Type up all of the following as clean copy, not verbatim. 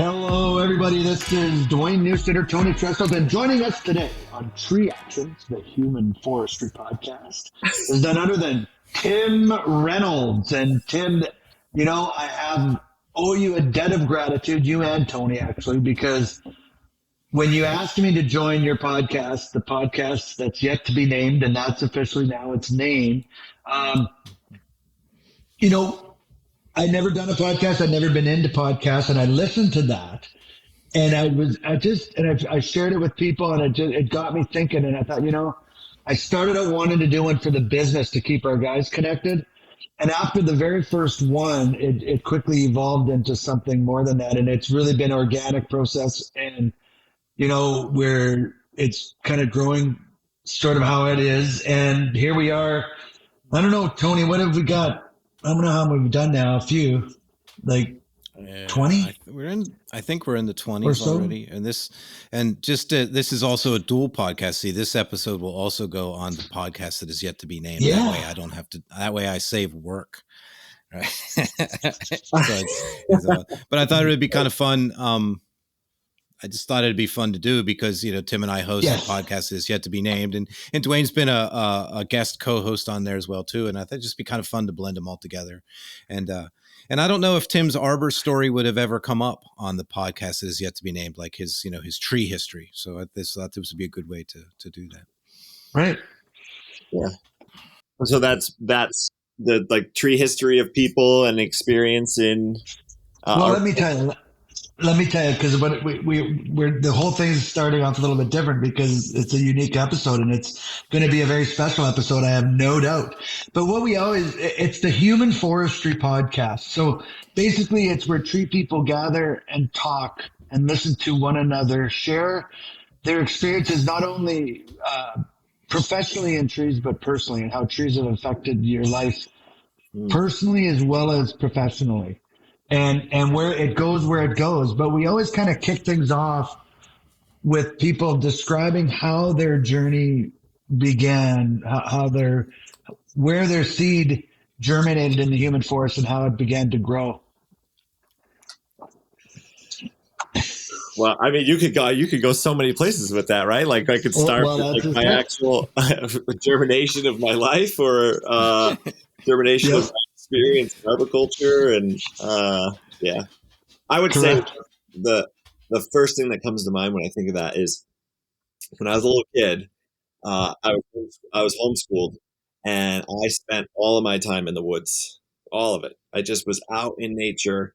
Hello, everybody. This is Dwayne Sr, Tony Trestle, and joining us today on Tree Actions, the Human Forestry Podcast, is none other than Tim Reynolds. And Tim, owe you a debt of gratitude, you and Tony, actually, because when you asked me to join your podcast, the podcast that's yet to be named, and that's officially now its name, I'd never done a podcast. I'd never been into podcasts, and I listened to that, and I shared it with people, and it got me thinking, and I thought, I started out wanting to do one for the business to keep our guys connected, and after the very first one, it quickly evolved into something more than that, and it's really been an organic process, and where it's kind of growing, sort of how it is, and here we are. I don't know, Tony, what have we got? I don't know how many we've done now. A few, like 20. I think we're in the 20s already. And this is also a dual podcast. See, this episode will also go on the podcast that is yet to be named. Yeah. That way I don't have to. That way I save work. Right. But I thought it would be kind of fun. I just thought it'd be fun to do because, Tim and I host a podcast that is yet to be named. And Dwayne's been a guest co-host on there as well, too. And I thought it'd just be kind of fun to blend them all together. And I don't know if Tim's arbor story would have ever come up on the podcast that is yet to be named, like his tree history. So I thought this would be a good way to do that. Right. Yeah. So that's the tree history of people and experience in. Let me tell you, because we're the whole thing is starting off a little bit different because it's a unique episode and it's going to be a very special episode. I have no doubt. But it's the Human Forestry Podcast. So basically it's where tree people gather and talk and listen to one another, share their experiences, not only professionally in trees, but personally, and how trees have affected your life personally as well as professionally. And where it goes. But we always kind of kick things off with people describing how their journey began, where their seed germinated in the human forest and how it began to grow. Well, I mean, you could go so many places with that, right? Like I could start with my actual germination of my life or germination of experience in arboriculture, and I would say the first thing that comes to mind when I think of that is when I was a little kid, I was homeschooled, and I spent all of my time in the woods, all of it. I just was out in nature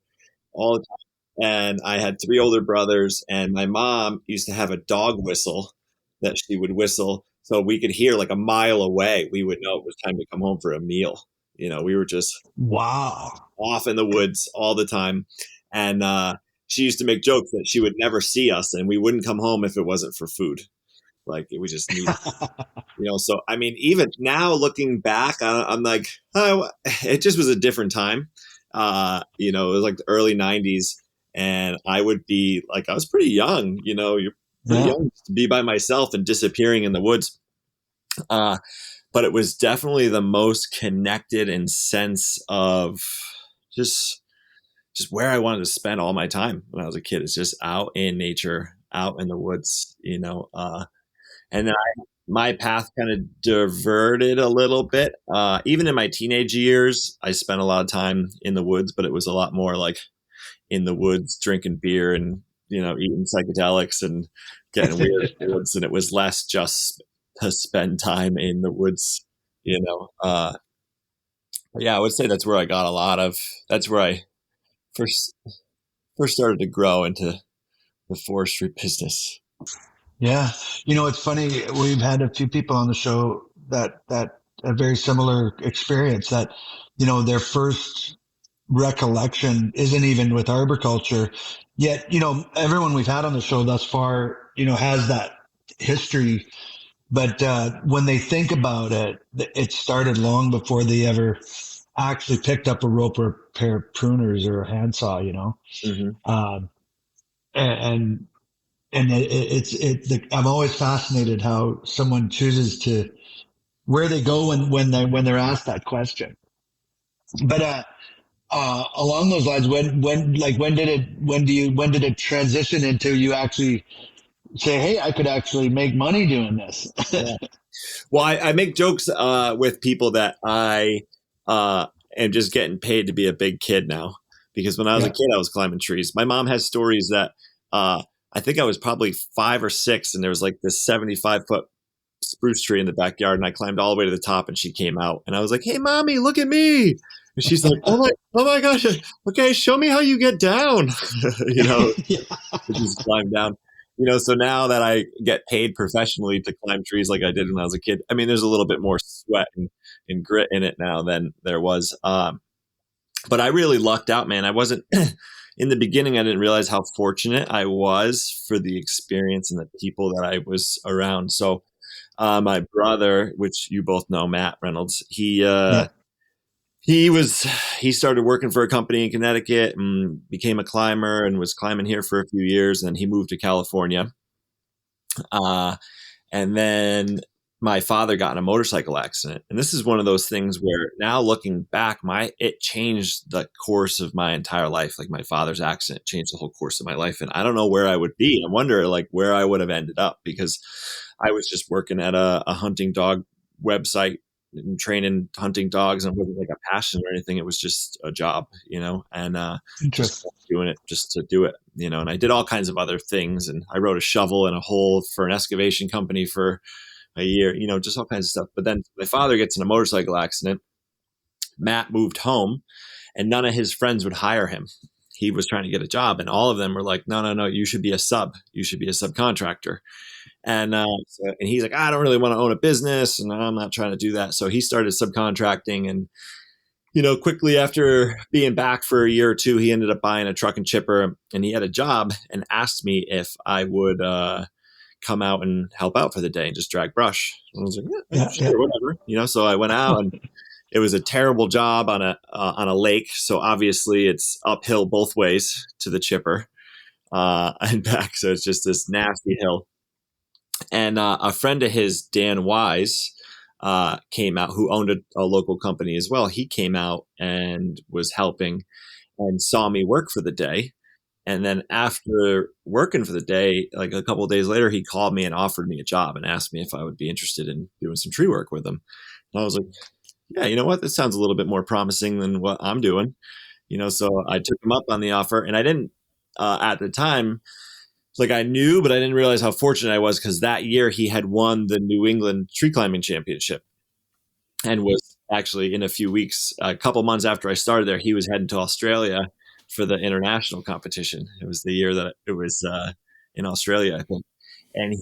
all the time, and I had 3 older brothers, and my mom used to have a dog whistle that she would whistle so we could hear like a mile away. We would know it was time to come home for a meal. We were just off in the woods all the time. And she used to make jokes that she would never see us and we wouldn't come home if it wasn't for food. Like we just needed, so, I mean, even now looking back, I'm like, oh, it just was a different time. It was like the early 90s and I would be like, I was pretty young, you're pretty young to be by myself and disappearing in the woods. But it was definitely the most connected in sense of just where I wanted to spend all my time when I was a kid. It's just out in nature, out in the woods, and then my path kind of diverted a little bit. Even in my teenage years, I spent a lot of time in the woods, but it was a lot more like in the woods, drinking beer and, eating psychedelics and getting weird in the woods. And it was less just to spend time in the woods, I would say that's where I got that's where I first started to grow into the forestry business. Yeah. It's funny. We've had a few people on the show that a very similar experience that, their first recollection isn't even with arboriculture yet. Everyone we've had on the show thus far, has that history. But when they think about it, it started long before they ever actually picked up a rope or a pair of pruners or a handsaw, Mm-hmm. And I'm always fascinated how someone chooses where they go when they're asked that question. But Along those lines, when did it transition into you actually say, hey, I could actually make money doing this? Yeah. Well, I make jokes with people that I am just getting paid to be a big kid now, because when I was a kid, I was climbing trees. My mom has stories that I think I was probably 5 or 6, and there was like this 75-foot spruce tree in the backyard, and I climbed all the way to the top, and she came out, and I was like, "Hey, mommy, look at me!" And she's like, oh my gosh, okay, show me how you get down." Yeah. Just climb down. So now that I get paid professionally to climb trees like I did when I was a kid, I mean, there's a little bit more sweat and grit in it now than there was. But I really lucked out, man. I wasn't in the beginning. I didn't realize how fortunate I was for the experience and the people that I was around. So my brother, which you both know, Matt Reynolds, he started working for a company in Connecticut and became a climber and was climbing here for a few years. And then he moved to California. And then my father got in a motorcycle accident. And this is one of those things where now looking back, it changed the course of my entire life. Like my father's accident changed the whole course of my life. And I don't know where I would be. I wonder like where I would have ended up, because I was just working at a hunting dog website and training hunting dogs, and it wasn't like a passion or anything. It was just a job, and just doing it just to do it, and I did all kinds of other things, and I rode a shovel in a hole for an excavation company for a year, just all kinds of stuff. But then my father gets in a motorcycle accident. Matt moved home, and none of his friends would hire him. He was trying to get a job, and all of them were like, no, you should be a sub. You should be a subcontractor. And he's like, I don't really want to own a business, and I'm not trying to do that. So he started subcontracting, and quickly after being back for a year or two, he ended up buying a truck and chipper, and he had a job and asked me if I would come out and help out for the day and just drag brush. And I was like, sure, whatever. So I went out, and it was a terrible job on a lake. So obviously it's uphill both ways to the chipper and back. So it's just this nasty hill. And a friend of his, Dan Wise, came out, who owned a local company as well. He came out and was helping and saw me work for the day. And then after working for the day, like a couple of days later, he called me and offered me a job and asked me if I would be interested in doing some tree work with him. And I was like, yeah, you know what? This sounds a little bit more promising than what I'm doing. So I took him up on the offer, and I didn't at the time. Like I knew, but I didn't realize how fortunate I was, because that year he had won the New England Tree Climbing Championship and was actually in a few weeks, a couple months after I started there, he was heading to Australia for the international competition. It was the year that it was in Australia, I think. And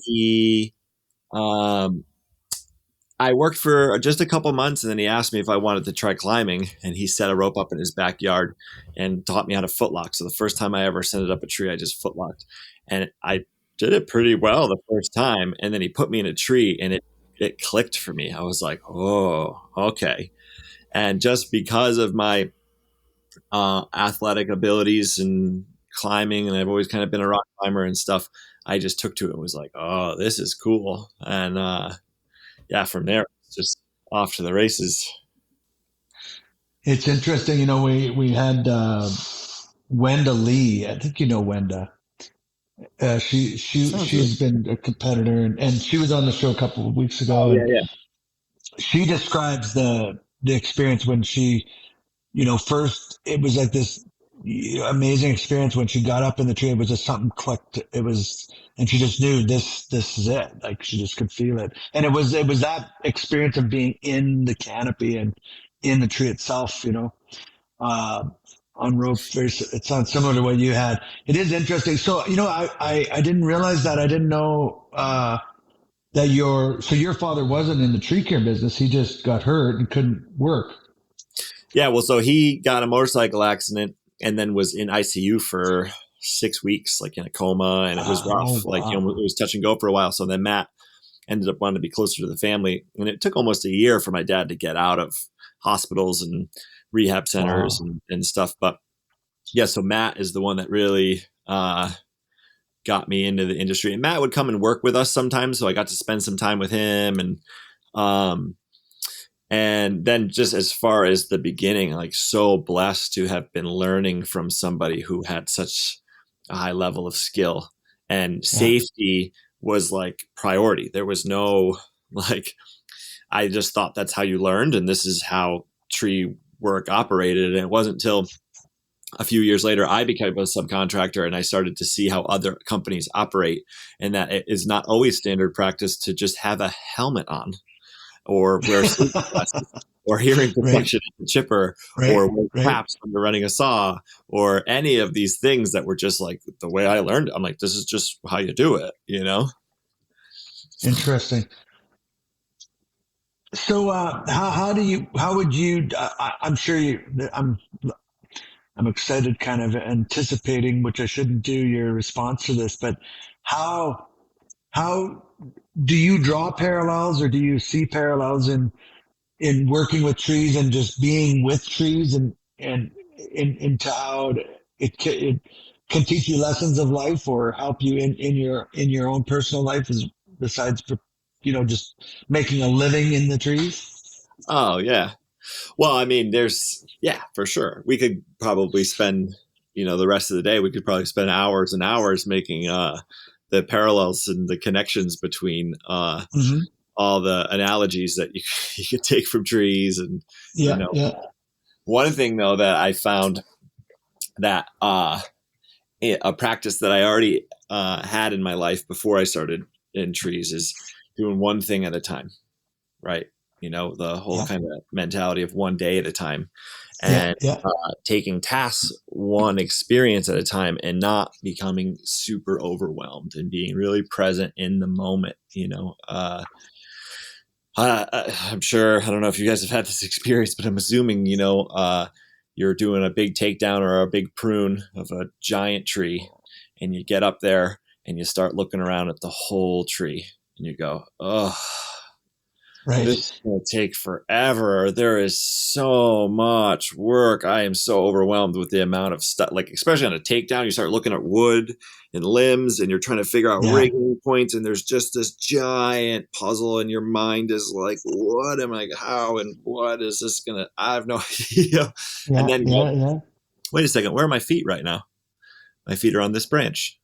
I worked for just a couple months, and then he asked me if I wanted to try climbing, and he set a rope up in his backyard and taught me how to footlock. So the first time I ever ascended up a tree, I just footlocked, and I did it pretty well the first time. And then he put me in a tree, and it clicked for me. I was like, oh, okay. And just because of my athletic abilities and climbing, and I've always kind of been a rock climber and stuff, I just took to it and was like, oh, this is cool. And yeah, from there, it's just off to the races. It's interesting. We had Wenda Lee. I think you know Wenda. She's been a competitor, and she was on the show a couple of weeks ago. Yeah. She describes the experience when she, first, it was like this amazing experience when she got up in the tree. It was just something clicked. And she just knew this is it. Like she just could feel it. And it was that experience of being in the canopy and in the tree itself, on rope. It sounds similar to what you had. It is interesting. So, I didn't realize that. I didn't know, that your father wasn't in the tree care business. He just got hurt and couldn't work. Yeah. Well, so he got a motorcycle accident and then was in ICU for 6 weeks, like in a coma, and it was rough. Wow. Like, it was touch and go for a while. So then Matt ended up wanting to be closer to the family. And it took almost a year for my dad to get out of hospitals and rehab centers and stuff. But yeah, so Matt is the one that really got me into the industry. And Matt would come and work with us sometimes. So I got to spend some time with him. And And then just as far as the beginning, like so blessed to have been learning from somebody who had such a high level of skill, and safety was like priority. There was no like, I just thought that's how you learned. And this is how tree work operated. And it wasn't until a few years later, I became a subcontractor and I started to see how other companies operate, and that it is not always standard practice to just have a helmet on or wear safety glasses or hearing protection at the chipper or wear caps when you're running a saw or any of these things that were just like the way I learned. I'm like, this is just how you do it, you know? Interesting. So, how would you, I'm sure I'm excited, kind of anticipating, which I shouldn't do, your response to this, but how do you draw parallels, or do you see parallels in working with trees and just being with trees, and into how it can teach you lessons of life or help you in your own personal life, as besides, just making a living in the trees? Oh yeah. Well, I mean, for sure. We could probably spend, the rest of the day, we could probably spend hours and hours making the parallels and the connections between all the analogies that you could take from trees. And, one thing though, that I found that a practice that I already had in my life before I started in trees is doing one thing at a time, right? The whole kind of mentality of one day at a time, and taking tasks one experience at a time, and not becoming super overwhelmed, and being really present in the moment. I'm sure, I don't know if you guys have had this experience, but I'm assuming, you're doing a big takedown or a big prune of a giant tree, and you get up there and you start looking around at the whole tree and you go, oh, this is going to take forever. There is so much work. I am so overwhelmed with the amount of stuff, like especially on a takedown, you start looking at wood and limbs and you're trying to figure out rigging points. And there's just this giant puzzle and your mind is like, what am I, how, and what is this going to, I have no idea. And then wait a second, where are my feet right now? My feet are on this branch.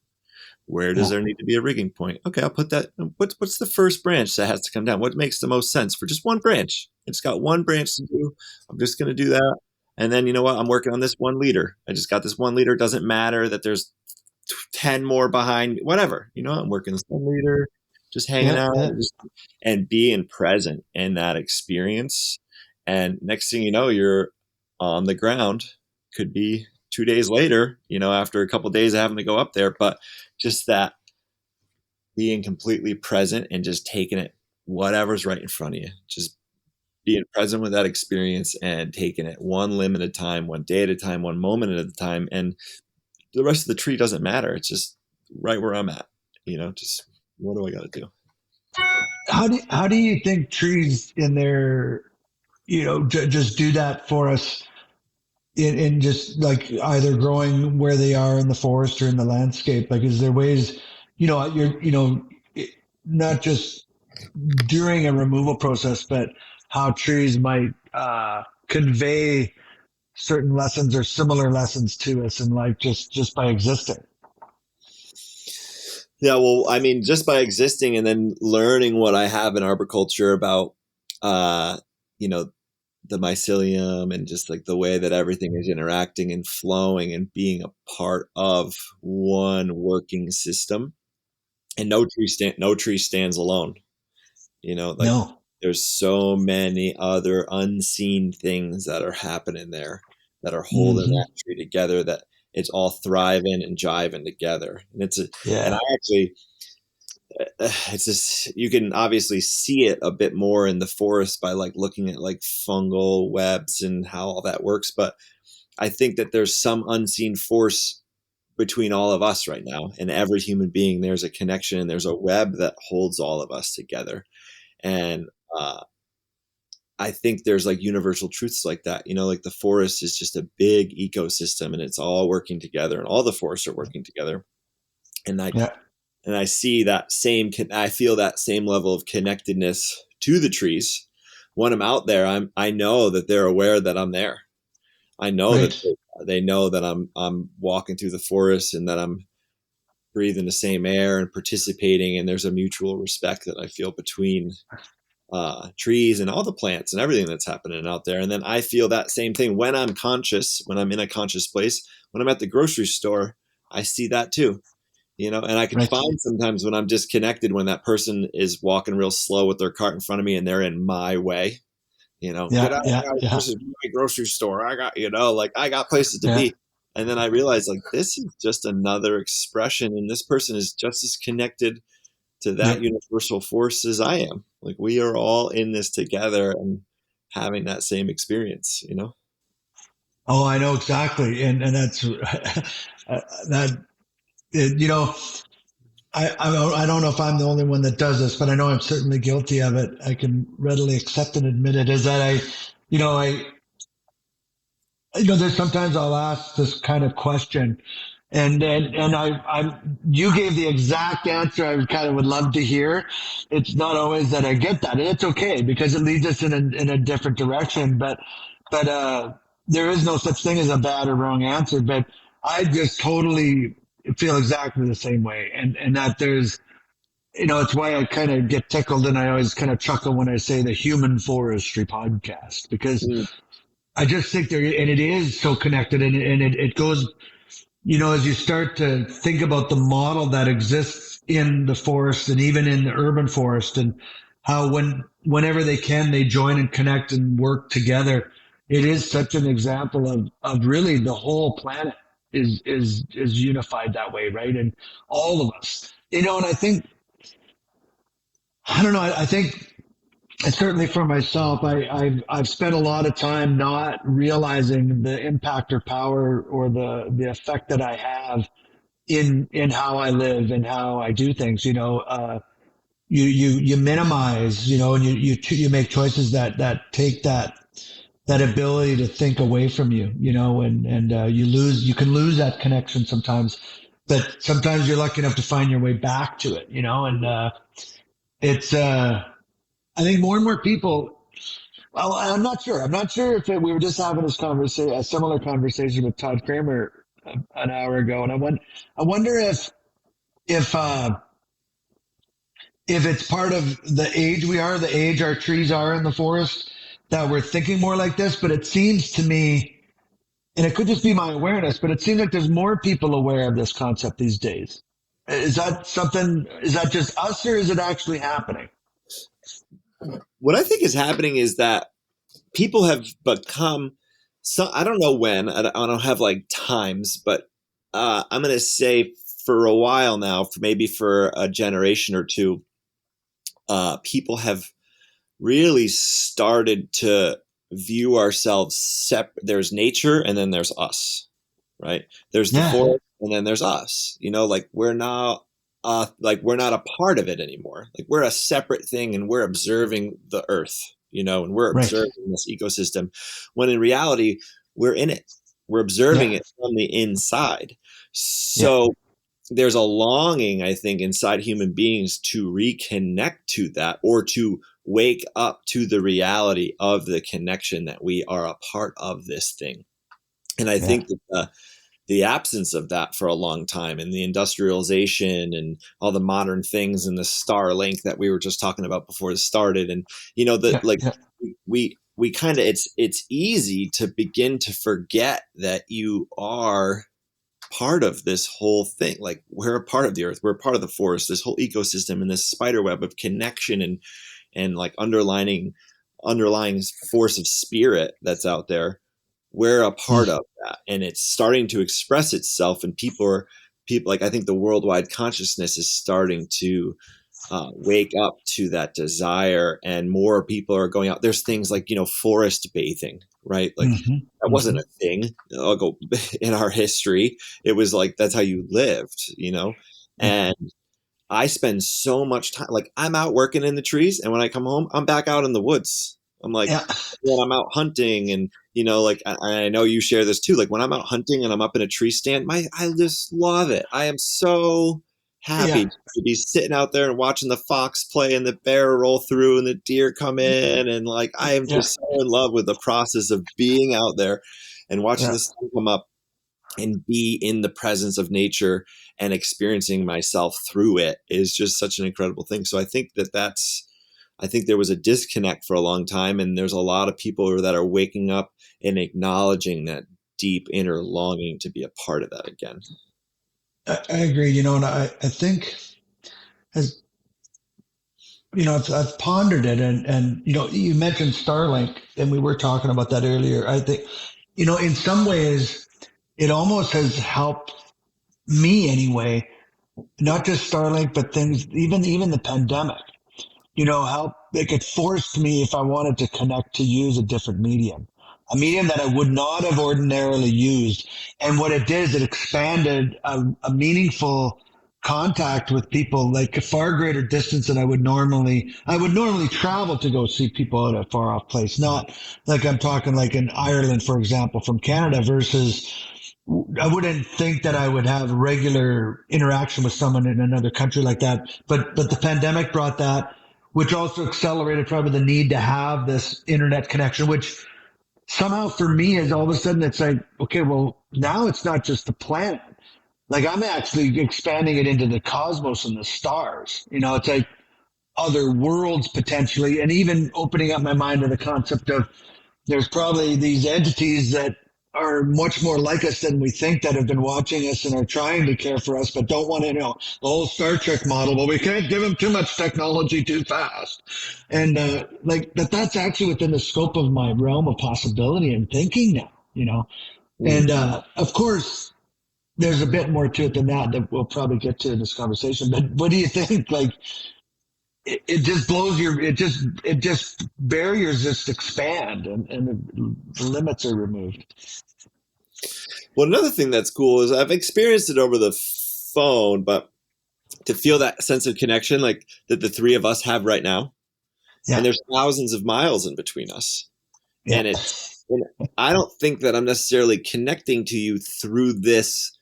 Where does there need to be a rigging point? Okay, I'll put that. What's the first branch that has to come down? What makes the most sense for just one branch? It's got one branch to do. I'm just going to do that. And then, you know what? I'm working on this 1 liter. I just got this 1 liter. It doesn't matter that there's 10 more behind, whatever. I'm working this 1 liter, just hanging out and being present in that experience. And next thing you know, you're on the ground. Could be 2 days later, after a couple of days of having to go up there, but just that being completely present and just taking it, whatever's right in front of you, just being present with that experience and taking it one limb at a time, one day at a time, one moment at a time. And the rest of the tree doesn't matter. It's just right where I'm at, just what do I got to do? How do you think trees in their, just do that for us? In just like either growing where they are in the forest or in the landscape, like, is there ways, not just during a removal process, but how trees might convey certain lessons or similar lessons to us in life, just by existing? Yeah, well, I mean, just by existing and then learning what I have in arboriculture about, the mycelium and just like the way that everything is interacting and flowing and being a part of one working system. And no tree stands alone. There's so many other unseen things that are happening there that are holding that tree together, that it's all thriving and jiving together. And and I actually, it's just, you can obviously see it a bit more in the forest by like looking at like fungal webs and how all that works. But I think that there's some unseen force between all of us right now, and every human being. There's a connection, there's a web that holds all of us together. And I think there's like universal truths like that, like the forest is just a big ecosystem and it's all working together, and all the forests are working together. And I feel that same level of connectedness to the trees when I'm out there, I know that they're aware that I'm there. I know that they know that I'm walking through the forest and that I'm breathing the same air and participating, and there's a mutual respect that I feel between trees and all the plants and everything that's happening out there. And then I feel that same thing when I'm conscious, when I'm in a conscious place. When I'm at the grocery store, I see that too, and I can find sometimes when I'm disconnected, when that person is walking real slow with their cart in front of me and they're in my way, get out, this is my grocery store. I got, I got places to be. And then I realize, like, this is just another expression, and this person is just as connected to that universal force as I am. Like, we are all in this together and having that same experience, Oh, I know exactly. And that's, that, I don't know if I'm the only one that does this, but I know I'm certainly guilty of it. I can readily accept and admit it, is that there's sometimes I'll ask this kind of question, and you gave the exact answer I kind of would love to hear. It's not always that I get that, and it's okay because it leads us in a different direction. But there is no such thing as a bad or wrong answer. But I just totally feel exactly the same way, and that there's, it's why I kind of get tickled and I always kind of chuckle when I say the Human Forestry Podcast, because I just think and it is so connected, and it goes, as you start to think about the model that exists in the forest and even in the urban forest, and how whenever they can, they join and connect and work together. It is such an example of really the whole planet is unified that way, right? And all of us, and I think, I don't know, I think, and certainly for myself, I've spent a lot of time not realizing the impact or power or the effect that I have in how I live and how I do things. You minimize, and you make choices that take that ability to think away from you, and you can lose that connection sometimes, but sometimes you're lucky enough to find your way back to it, and it's I think more and more people. Well, I'm not sure. I'm not sure if we were just having this conversation, a similar conversation with Todd Kramer an hour ago, and I wonder if it's part of the age we are, the age our trees are in the forest, that we're thinking more like this. But it seems to me, and it could just be my awareness, but it seems like there's more people aware of this concept these days. Is that just us, or is it actually happening? What I think is happening is that people have become, I don't know when, I don't have like times, but I'm going to say for a while now, maybe for a generation or two, people have really started to view ourselves separate. There's nature and then there's us, right? There's the forest and then there's us, like we're not a part of it anymore. Like we're a separate thing and we're observing the earth, and we're observing this ecosystem, when in reality, we're in it. We're observing it from the inside. So there's a longing, I think, inside human beings to reconnect to that, or to wake up to the reality of the connection that we are a part of this thing. And I think that the absence of that for a long time, and the industrialization and all the modern things and the Starlink that we were just talking about before it started. And, we kind of, it's easy to begin to forget that you are part of this whole thing. Like, we're a part of the earth, we're a part of the forest, this whole ecosystem and this spider web of connection and like underlying force of spirit that's out there. We're a part of that, and it's starting to express itself. And people, like, I think the worldwide consciousness is starting to wake up to that desire, and more people are going out. There's things like, forest bathing, right? Like that wasn't a thing in our history. It was like, that's how you lived, and I spend so much time, like, I'm out working in the trees, and when I come home, I'm back out in the woods. I'm like, when I'm out hunting, and like, I know you share this too. Like, when I'm out hunting and I'm up in a tree stand, I just love it. I am so happy to be sitting out there and watching the fox play and the bear roll through and the deer come in. And like, I am just so in love with the process of being out there and watching the sun come up and be in the presence of nature and experiencing myself through it is just such an incredible thing. So I think I think there was a disconnect for a long time, and there's a lot of people that are waking up and acknowledging that deep inner longing to be a part of that again. I agree, and I think as I've pondered it, and you mentioned Starlink, and we were talking about that earlier. I think, in some ways, it almost has helped me anyway, not just Starlink, but things, even the pandemic, how it forced me, if I wanted to connect, to use a different medium, a medium that I would not have ordinarily used. And what it did is it expanded a meaningful contact with people, like a far greater distance than I would normally travel to go see people at a far off place. Not like I'm talking like in Ireland, for example, from Canada, versus I wouldn't think that I would have regular interaction with someone in another country like that. But the pandemic brought that, which also accelerated probably the need to have this internet connection, which somehow for me is all of a sudden it's like, okay, well, now it's not just the planet. Like, I'm actually expanding it into the cosmos and the stars. It's like other worlds potentially, and even opening up my mind to the concept of there's probably these entities that are much more like us than we think, that have been watching us and are trying to care for us, but don't want to, the whole Star Trek model. Well, we can't give them too much technology too fast. And that's actually within the scope of my realm of possibility and thinking now, And of course, there's a bit more to it than that we'll probably get to in this conversation. But what do you think? Like, it just blows it just barriers just expand, and the limits are removed. Well, another thing that's cool is I've experienced it over the phone, but to feel that sense of connection, like that the three of us have right now, and there's thousands of miles in between us. And I don't think that I'm necessarily connecting to you through this,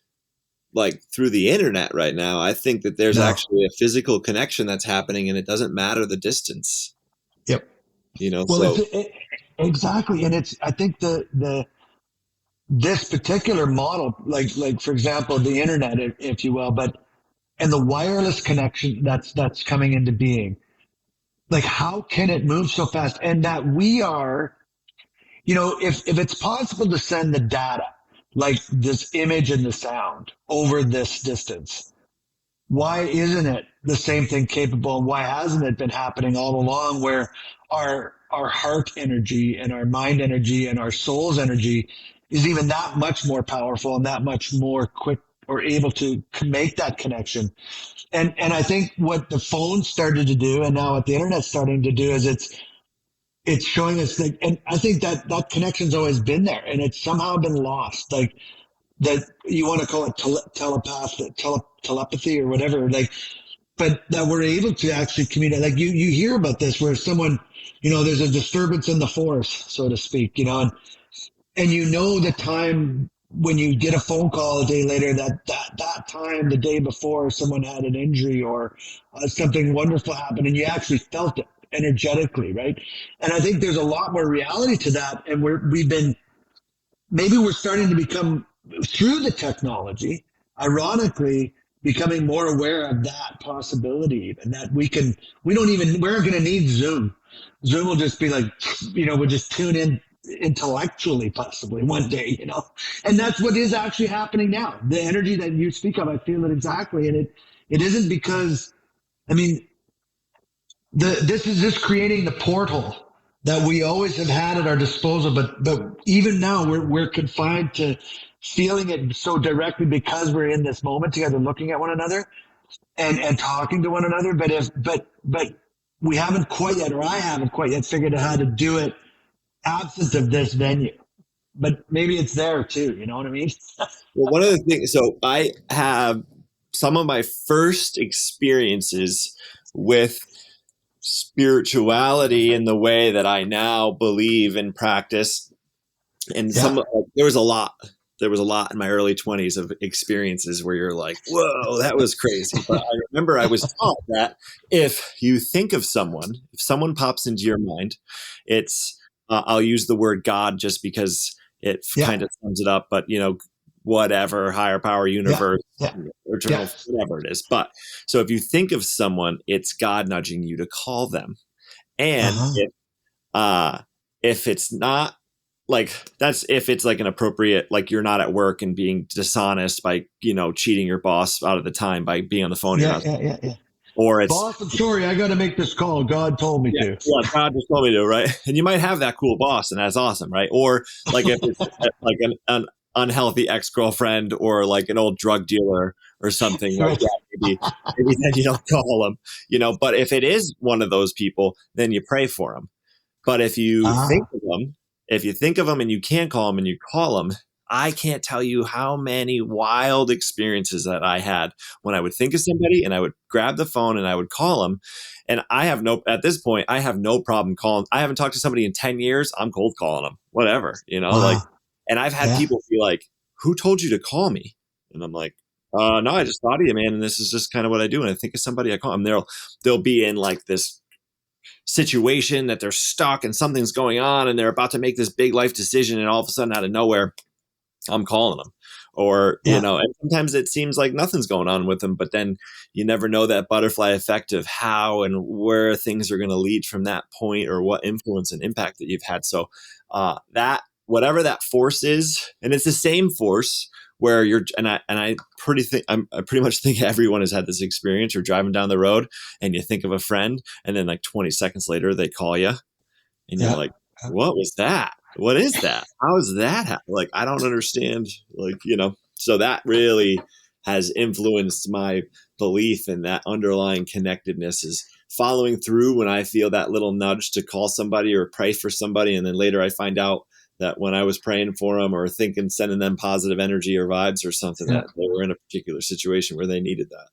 like through the internet right now. I think that there's actually a physical connection that's happening, and it doesn't matter the distance. Yep. Well, exactly. And I think this particular model, like for example, the internet, if you will, and the wireless connection that's coming into being, like, how can it move so fast? And that we are, if it's possible to send the data, like this image and the sound, over this distance, why isn't it the same thing capable? And why hasn't it been happening all along, where our heart energy and our mind energy and our soul's energy is even that much more powerful and that much more quick, or able to make that connection? And I think what the phone started to do, and now what the internet's starting to do, is it's showing us that, and I think that connection's always been there, and it's somehow been lost. Like, that you want to call it telepathy or whatever, like, but that we're able to actually communicate. Like, you hear about this where someone, there's a disturbance in the force, so to speak, and the time when you get a phone call a day later, that time the day before someone had an injury or something wonderful happened, and you actually felt it energetically, right? And I think there's a lot more reality to that, and maybe we're starting to become, through the technology, ironically, becoming more aware of that possibility, and that we're going to need Zoom. Zoom will just be like, we'll just tune in intellectually, possibly one day, and that's what is actually happening now. The energy that you speak of, I feel it exactly. And it isn't because, this is just creating the portal that we always have had at our disposal, but even now we're confined to feeling it so directly because we're in this moment together, looking at one another and talking to one another. But we haven't quite yet, or I haven't quite yet figured out how to do it absent of this venue. But maybe it's there too, you know what I mean? Well, one of the things, so I have some of my first experiences with spirituality in the way that I now believe and practice. And there was a lot there was a lot in my early 20s of experiences where you're like, whoa, that was crazy. But I remember I was taught that if you think of someone, if someone pops into your mind, it's, I'll use the word God just because it kind of sums it up, but whatever, higher power, universe, eternal, whatever it is. But so if you think of someone, it's God nudging you to call them. And if it's not, like, that's if it's like an appropriate, like you're not at work and being dishonest by, cheating your boss out of the time by being on the phone. Or it's, boss, I'm sorry, I got to make this call. God told me to. Yeah, God just told me to, right? And you might have that cool boss, and that's awesome, right? Or like if it's like an unhealthy ex-girlfriend or like an old drug dealer or something like that, maybe then you don't call them, But if it is one of those people, then you pray for them. But if you think of them and you can't call them and you call them, I can't tell you how many wild experiences that I had when I would think of somebody and I would grab the phone and I would call them. And at this point, I have no problem calling. I haven't talked to somebody in 10 years. I'm cold calling them, whatever, and I've had people be like, who told you to call me? And I'm like, no, I just thought of you, man. And this is just kind of what I do. And I think of somebody, I call them. They'll be in like this situation that they're stuck and something's going on and they're about to make this big life decision. And all of a sudden out of nowhere, I'm calling them. Or, and sometimes it seems like nothing's going on with them, but then you never know that butterfly effect of how and where things are going to lead from that point, or what influence and impact that you've had. So that, whatever that force is, and it's the same force where I pretty much think everyone has had this experience. You're driving down the road and you think of a friend, and then like 20 seconds later they call you and you're like, what was that? What is that? How is that happen? Like, I don't understand. So that really has influenced my belief in that underlying connectedness is following through when I feel that little nudge to call somebody or pray for somebody. And then later I find out that when I was praying for them or sending them positive energy or vibes or something, that they were in a particular situation where they needed that.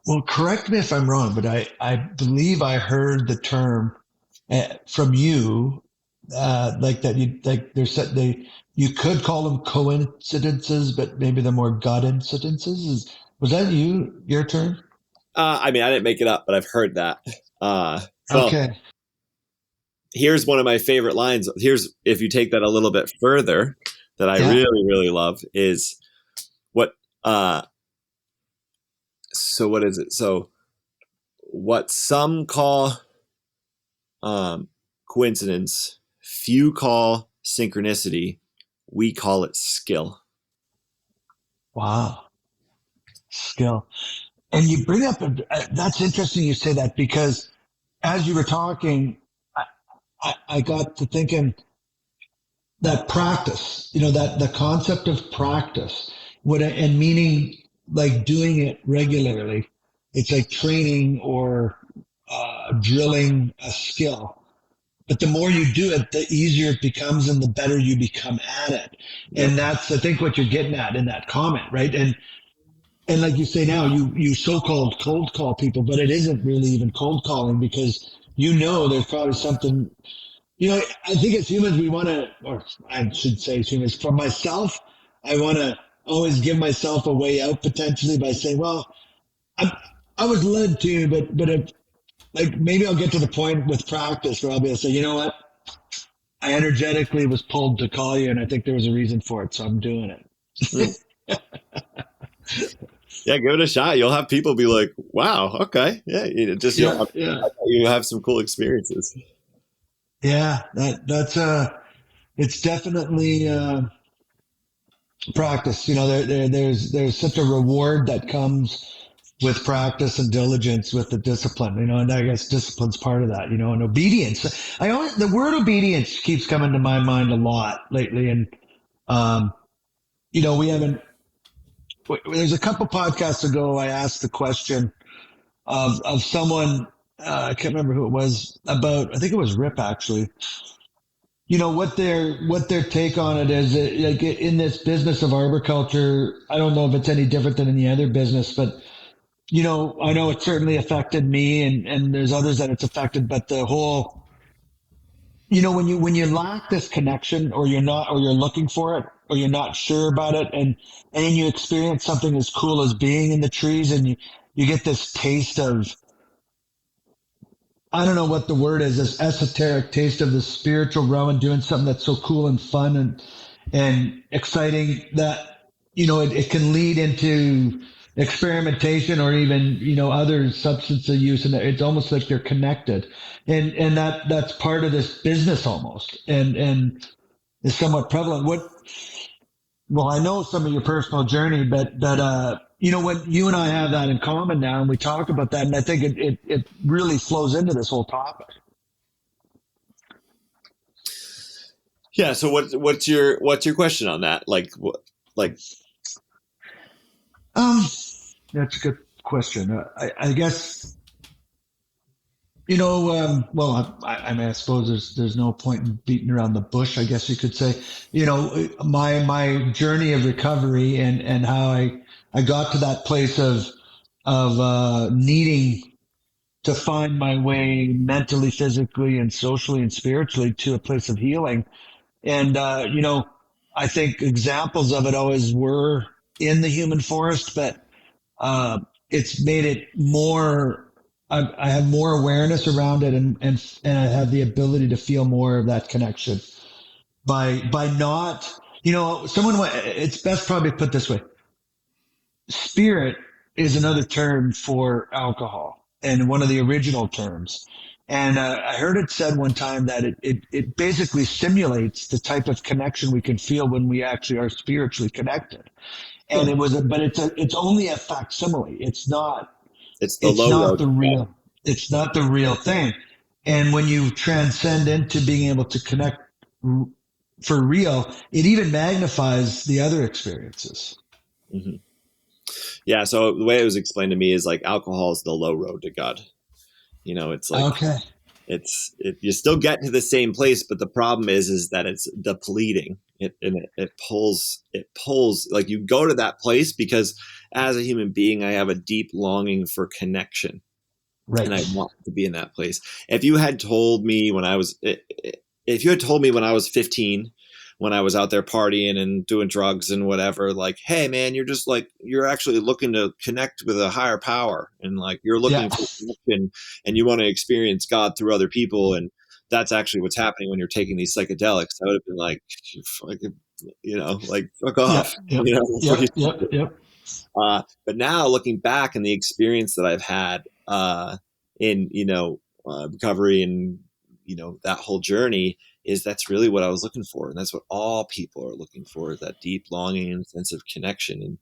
Well, correct me if I'm wrong, but I believe I heard the term from you, like that you could call them coincidences, but maybe they're more God incidences. Was that your term? I didn't make it up, but I've heard that. Okay. Here's one of my favorite lines. If you take that a little bit further, that I really, really love is what, so what is it? So what some call, coincidence, few call synchronicity, we call it skill. Wow. Skill. And you bring up, that's interesting you say that, because as you were talking, I got to thinking that practice, that the concept of practice and meaning like doing it regularly. It's like training or drilling a skill. But the more you do it, the easier it becomes and the better you become at it. And that's, I think, what you're getting at in that comment, right? And like you say now, you so-called cold call people, but it isn't really even cold calling, because there's probably something, I think as humans, we want to, or I should say as humans, for myself, I want to always give myself a way out potentially by saying, well, I was led to, but if, like, maybe I'll get to the point with practice where I'll be able to say, you know what? I energetically was pulled to call you, and I think there was a reason for it, so I'm doing it. Yeah, give it a shot. You'll have people be like, wow, okay. Yeah, you have some cool experiences. Yeah, that's it's definitely practice. There's such a reward that comes with practice and diligence with the discipline, and I guess discipline's part of that, and obedience. The word obedience keeps coming to my mind a lot lately. And, there's a couple podcasts ago, I asked the question of someone, I can't remember who it was, about, I think it was Rip actually, what their take on it is. Like, in this business of arboriculture, I don't know if it's any different than any other business, but I know it certainly affected me, and there's others that it's affected, but the whole when you lack this connection, or you're looking for it, or you're not sure about it, and then you experience something as cool as being in the trees, and you get this taste of, I don't know what the word is, this esoteric taste of the spiritual realm, and doing something that's so cool and fun and exciting that, it can lead into experimentation, or even, other substance use. And it's almost like they're connected. And that's part of this business almost. And is somewhat prevalent. Well, I know some of your personal journey, but when you and I have that in common now, and we talk about that, and I think it really flows into this whole topic. Yeah. So what's your question on that? That's a good question. I guess, well, I suppose there's no point in beating around the bush, I guess you could say. My journey of recovery, and how I got to that place of needing to find my way mentally, physically, and socially and spiritually to a place of healing. And, I think examples of it always were in the human forest, but it's made it more, I have more awareness around it, and I have the ability to feel more of that connection by not, it's best probably put this way. Spirit is another term for alcohol, and one of the original terms. And I heard it said one time that it basically simulates the type of connection we can feel when we actually are spiritually connected. And it's only a facsimile. It's not the real. It's not the real thing. And when you transcend into being able to connect for real, it even magnifies the other experiences. Mm-hmm. Yeah. So the way it was explained to me is like alcohol is the low road to God. It's like, okay. You still get to the same place, but the problem is that it's depleting. It pulls, like you go to that place because as a human being, I have a deep longing for connection. Right. And I want to be in that place. If you had told me when I was 15, when I was out there partying and doing drugs and whatever, like, hey man, you're actually looking to connect with a higher power, and like you're looking for connection, and you want to experience God through other people, and that's actually what's happening when you're taking these psychedelics. I would have been like, fuck off. Yep. But now looking back and the experience that I've had in recovery and that whole journey, that's really what I was looking for. And that's what all people are looking for, is that deep longing and sense of connection. And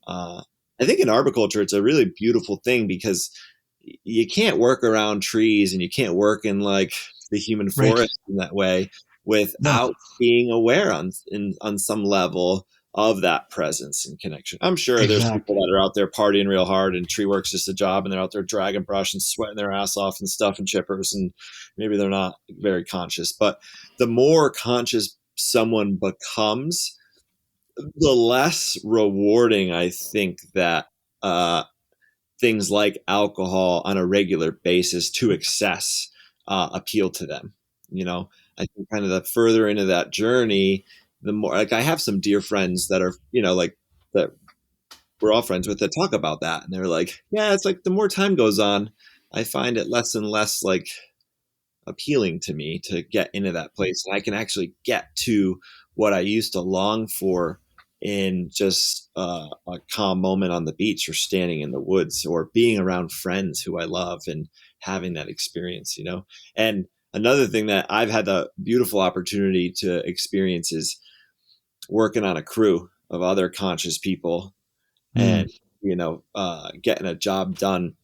I think in arboriculture, it's a really beautiful thing because you can't work around trees and you can't work in like the human forest in that way without being aware on some level of that presence and connection. I'm sure there's people that are out there partying real hard and tree work's just a job, and they're out there dragging brush and sweating their ass off and stuff and chippers, and maybe they're not very conscious. But the more conscious someone becomes, the less rewarding I think that things like alcohol on a regular basis to excess appeal to them. I think kind of the further into that journey, the more, like, I have some dear friends that are, that we're all friends with, that talk about that. And they're like, yeah, it's like the more time goes on, I find it less and less like appealing to me to get into that place. And I can actually get to what I used to long for in just a calm moment on the beach, or standing in the woods, or being around friends who I love and having that experience, And another thing that I've had the beautiful opportunity to experience is working on a crew of other conscious people and, getting a job done.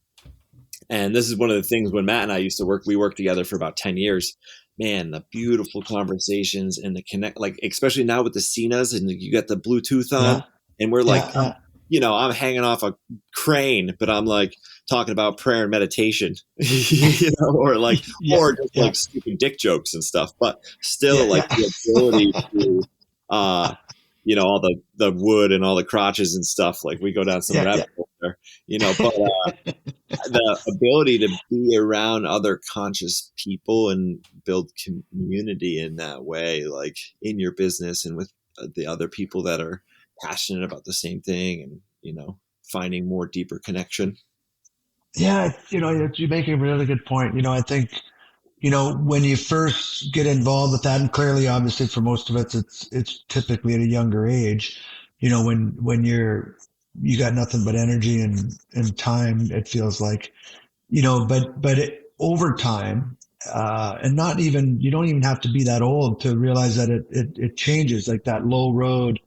And this is one of the things when Matt and I used to work, we worked together for about 10 years, man, the beautiful conversations and the connect, like, especially now with the Cenas and you got the Bluetooth on and we're like, I'm hanging off a crane, but I'm like talking about prayer and meditation, or like, or just like stupid dick jokes and stuff, but still the ability to, all the wood and all the crotches and stuff. Like we go down some rabbit hole there, but the ability to be around other conscious people and build community in that way, like in your business and with the other people that are passionate about the same thing, and finding more deeper connection. Yeah, you make a really good point. I think when you first get involved with that, and clearly, obviously, for most of us, it's typically at a younger age. When you got nothing but energy and time, it feels like, but over time, and not even, you don't even have to be that old to realize that it changes. Like that low road,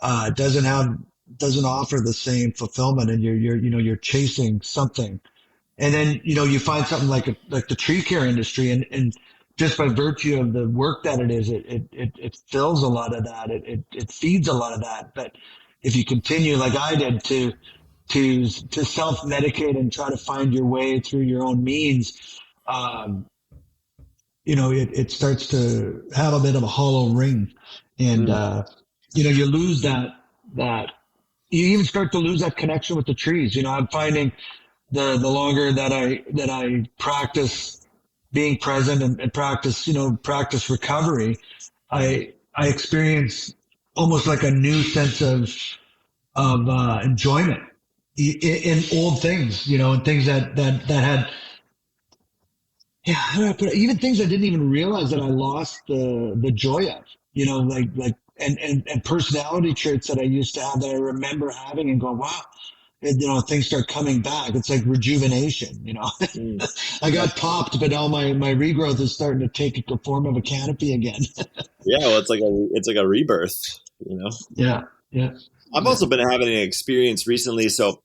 doesn't offer the same fulfillment, and you're chasing something. And then, you find something like the tree care industry, and just by virtue of the work that it is, it fills a lot of that. It feeds a lot of that. But if you continue like I did to self-medicate and try to find your way through your own means, it starts to have a bit of a hollow ring, and you lose that you even start to lose that connection with the trees. I'm finding the longer that I practice being present and practice recovery, I experience almost like a new sense of enjoyment in old things, and things that had, yeah, how do I put it? Even things I didn't even realize that I lost the joy of, like and personality traits that I used to have that I remember having and going, wow, and, things start coming back. It's like rejuvenation, I got popped, but now my regrowth is starting to take the form of a canopy again. Yeah, well, it's like a rebirth, Yeah. I've also been having an experience recently. So,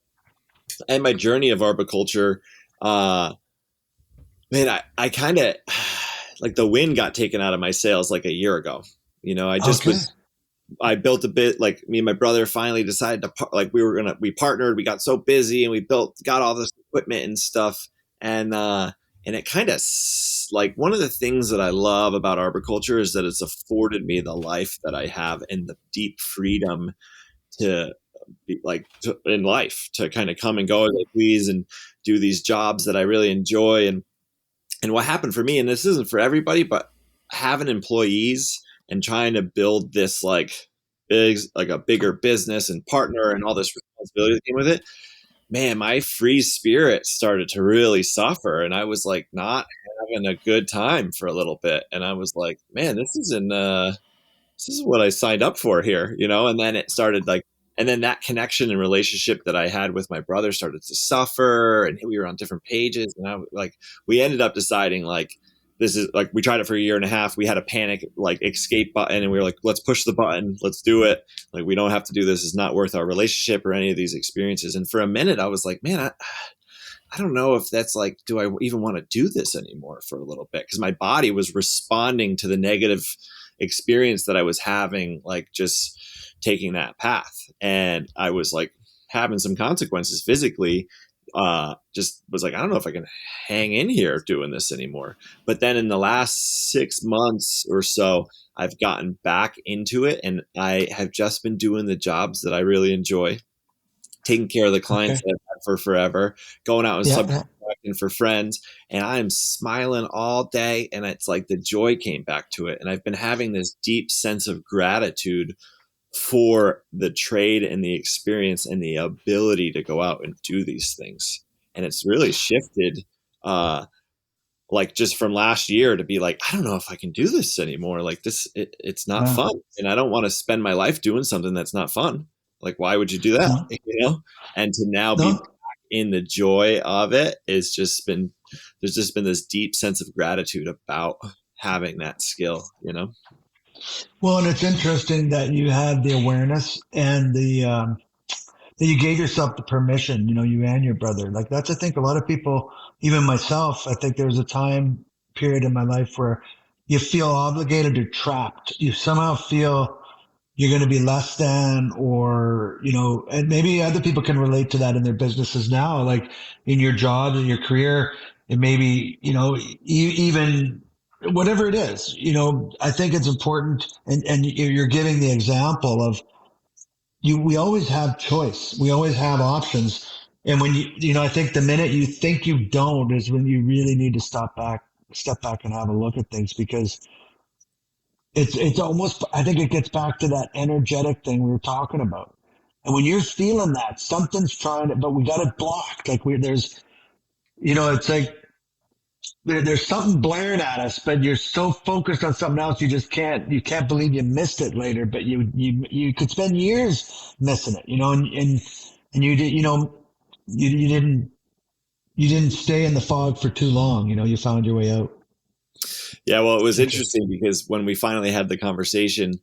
in my journey of arboriculture, man, I kind of like the wind got taken out of my sails like a year ago. I just I built a bit, like me and my brother finally decided to we partnered, we got so busy and we got all this equipment and stuff. And it kind of like one of the things that I love about arboriculture is that it's afforded me the life that I have and the deep freedom to be in life, to kind of come and go as I please and do these jobs that I really enjoy. And what happened for me, and this isn't for everybody, but having employees and trying to build this a bigger business and partner and all this responsibility that came with it, man, my free spirit started to really suffer. And I was not having a good time for a little bit. And I was like, man, this isn't what I signed up for here, and then it started and then that connection and relationship that I had with my brother started to suffer, and we were on different pages. And we ended up deciding this is we tried it for a year and a half. We had a panic escape button, and we were like, let's push the button. Let's do it. We don't have to do this. It's not worth our relationship or any of these experiences. And for a minute I was like, man, I don't know if that's do I even want to do this anymore for a little bit? Because my body was responding to the negative experience that I was having, just taking that path. And I was having some consequences physically. Just was I don't know if I can hang in here doing this anymore. But then in the last 6 months or so, I've gotten back into it, and I have just been doing the jobs that I really enjoy, taking care of the clients that I've had for forever, going out and subcontracting for friends, and I'm smiling all day. And it's the joy came back to it. And I've been having this deep sense of gratitude for the trade and the experience and the ability to go out and do these things. And it's really shifted, just from last year to be I don't know if I can do this anymore. It's not fun. And I don't want to spend my life doing something that's not fun. Why would you do that? And to now be back in the joy of it there's just been this deep sense of gratitude about having that skill, Well, and it's interesting that you had the awareness and that you gave yourself the permission, you and your brother. That's, I think, a lot of people, even myself, I think there was a time period in my life where you feel obligated or trapped. You somehow feel you're going to be less than, or, and maybe other people can relate to that in their businesses now, in your job, in your career, and maybe, even whatever it is, I think it's important. And you're giving the example of we always have choice. We always have options. And when I think the minute you think you don't is when you really need to step back and have a look at things, because it's almost, I think it gets back to that energetic thing we were talking about. And when you're feeling that, something's trying to, but we got it blocked. Like there's, it's like there's something blaring at us, but you're so focused on something else, you can't believe you missed it later. But you could spend years missing it, and you did, you didn't stay in the fog for too long. You found your way out. Yeah, well, it was interesting because when we finally had the conversation,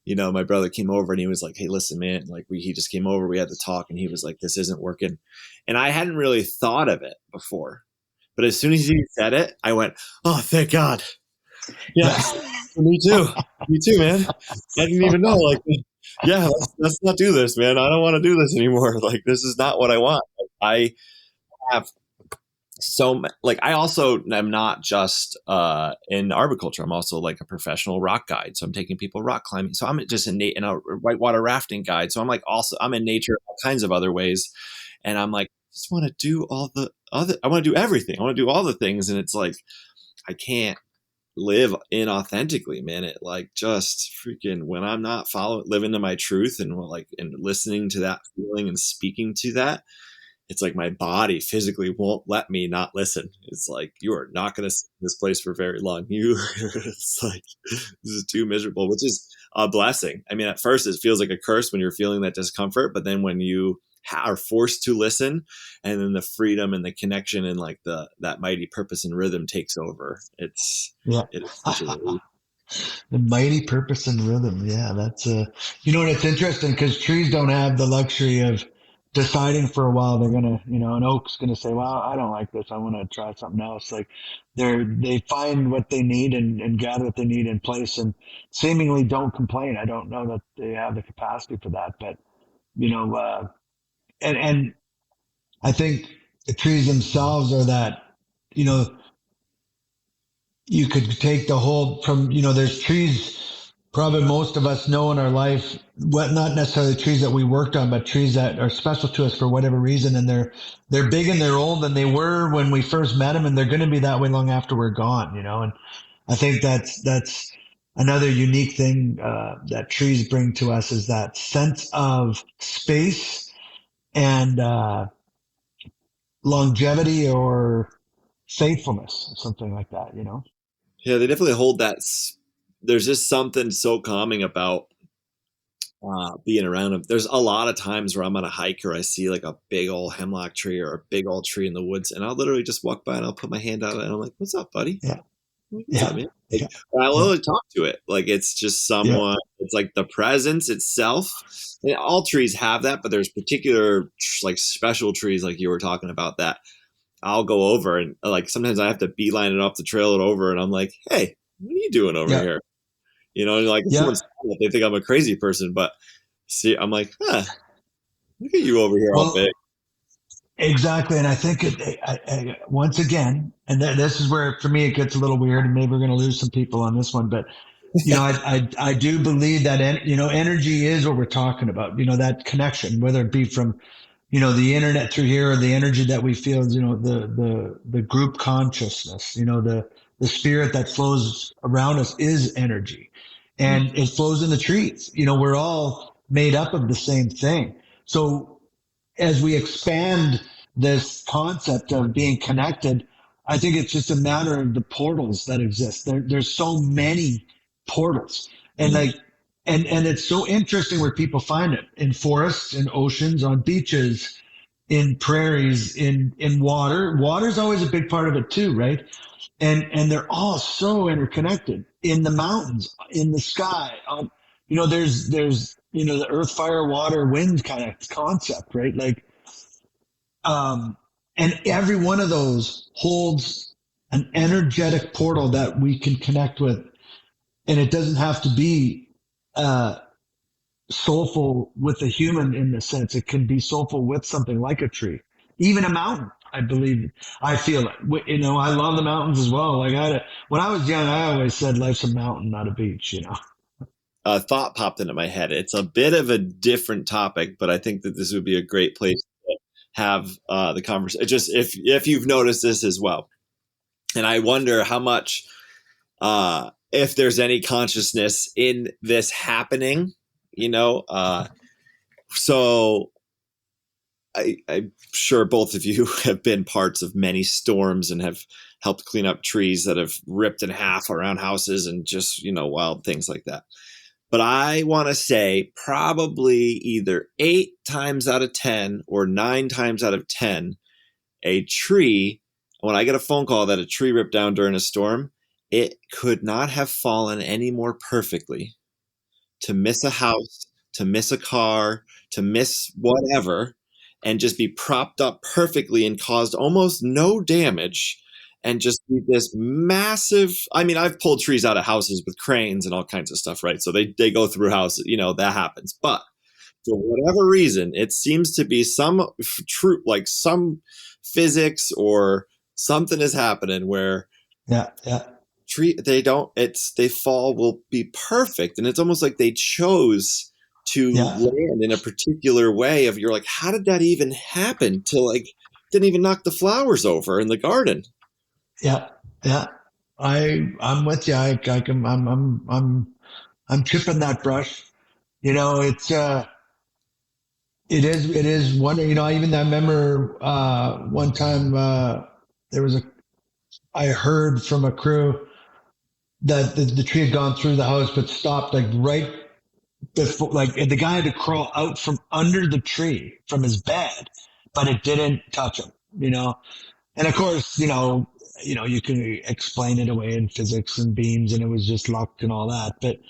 my brother came over and he was like, "Hey, listen, man, like he just came over, we had to talk," and he was like, "This isn't working." And I hadn't really thought of it before, but as soon as he said it, I went, "Oh, thank God." Yeah, me too, man. I didn't even know. Like, yeah, let's not do this, man. I don't want to do this anymore. Like, this is not what I want. I have I also am not just in arboriculture. I'm also like a professional rock guide. So I'm taking people rock climbing. So I'm just a whitewater rafting guide. So I'm in nature all kinds of other ways. And I'm like, I just want to do I want to do everything. I want to do all the things. And it's like, I can't live inauthentically, man. It like just freaking when I'm not living to my truth and listening to that feeling and speaking to that, it's like my body physically won't let me not listen. It's like, you are not going to sit in this place for very long. It's like, this is too miserable, which is a blessing. I mean, at first it feels like a curse when you're feeling that discomfort, but then when you are forced to listen, and then the freedom and the connection and like that mighty purpose and rhythm takes over. It is such a relief. The mighty purpose and rhythm. Yeah, that's and it's interesting because trees don't have the luxury of deciding for a while. They're gonna, an oak's gonna say, "Well, I don't like this. I want to try something else." Like they find what they need and gather what they need in place, and seemingly don't complain. I don't know that they have the capacity for that, but and I think the trees themselves are that, you could take the whole from, there's trees probably most of us know in our life, not necessarily trees that we worked on, but trees that are special to us for whatever reason. And they're big and they're old and they were when we first met them, and they're going to be that way long after we're gone, and I think that's another unique thing that trees bring to us, is that sense of space and longevity or faithfulness, something like that, Yeah, they definitely hold that. There's just something so calming about being around them. There's a lot of times where I'm on a hike or I see like a big old hemlock tree or a big old tree in the woods, and I'll literally just walk by and I'll put my hand out and I'm like, "What's up, buddy?" Yeah. What's up, man? Like, I'll literally talk to it. Like, it's just someone, it's like the presence itself. And all trees have that, but there's particular like special trees like you were talking about that I'll go over and like sometimes I have to beeline it off the trail and over, and I'm like, "Hey, what are you doing over here?" Like if someone's, they think I'm a crazy person, but see, I'm like, look at you over here all big. Exactly. And I think once again, and this is where for me it gets a little weird, and maybe we're going to lose some people on this one, but I do believe that energy is what we're talking about. That connection, whether it be from the internet through here, or the energy that we feel, the group consciousness, the spirit that flows around us is energy, and it flows in the trees. We're all made up of the same thing. So as we expand this concept of being connected, I think it's just a matter of the portals that exist. There's so many portals, and and it's so interesting where people find it in forests, in oceans, on beaches, in prairies, in water. Water's always a big part of it too, right? And they're all so interconnected. In the mountains, in the sky, there's the earth, fire, water, wind kind of concept, right? Like, and every one of those holds an energetic portal that we can connect with, and it doesn't have to be soulful with a human in the sense. It can be soulful with something like a tree, even a mountain. I believe, I feel it. I love the mountains as well. Like when I was young, I always said life's a mountain, not a beach. A thought popped into my head. It's a bit of a different topic, but I think that this would be a great place to have the conversation. Just if you've noticed this as well. And I wonder how much, if there's any consciousness in this happening, so I'm sure both of you have been parts of many storms and have helped clean up trees that have ripped in half around houses and just, wild things like that. But I want to say probably either 8 times out of 10 or 9 times out of 10, a tree, when I get a phone call that a tree ripped down during a storm, it could not have fallen any more perfectly to miss a house, to miss a car, to miss whatever, and just be propped up perfectly and caused almost no damage and just be this massive. I mean, I've pulled trees out of houses with cranes and all kinds of stuff, right? So they go through houses, that happens. But for whatever reason, it seems to be some true, like some physics or something is happening where they fall will be perfect. And it's almost like they chose to land in a particular way of, you're like, how did that even happen to didn't even knock the flowers over in the garden? Yeah. I'm with you. I'm chipping that brush. It is one, I remember, one time, I heard from a crew that the tree had gone through the house, but stopped right before, the guy had to crawl out from under the tree from his bed, but it didn't touch him, And of course, you can explain it away in physics and beams, and it was just luck and all that. But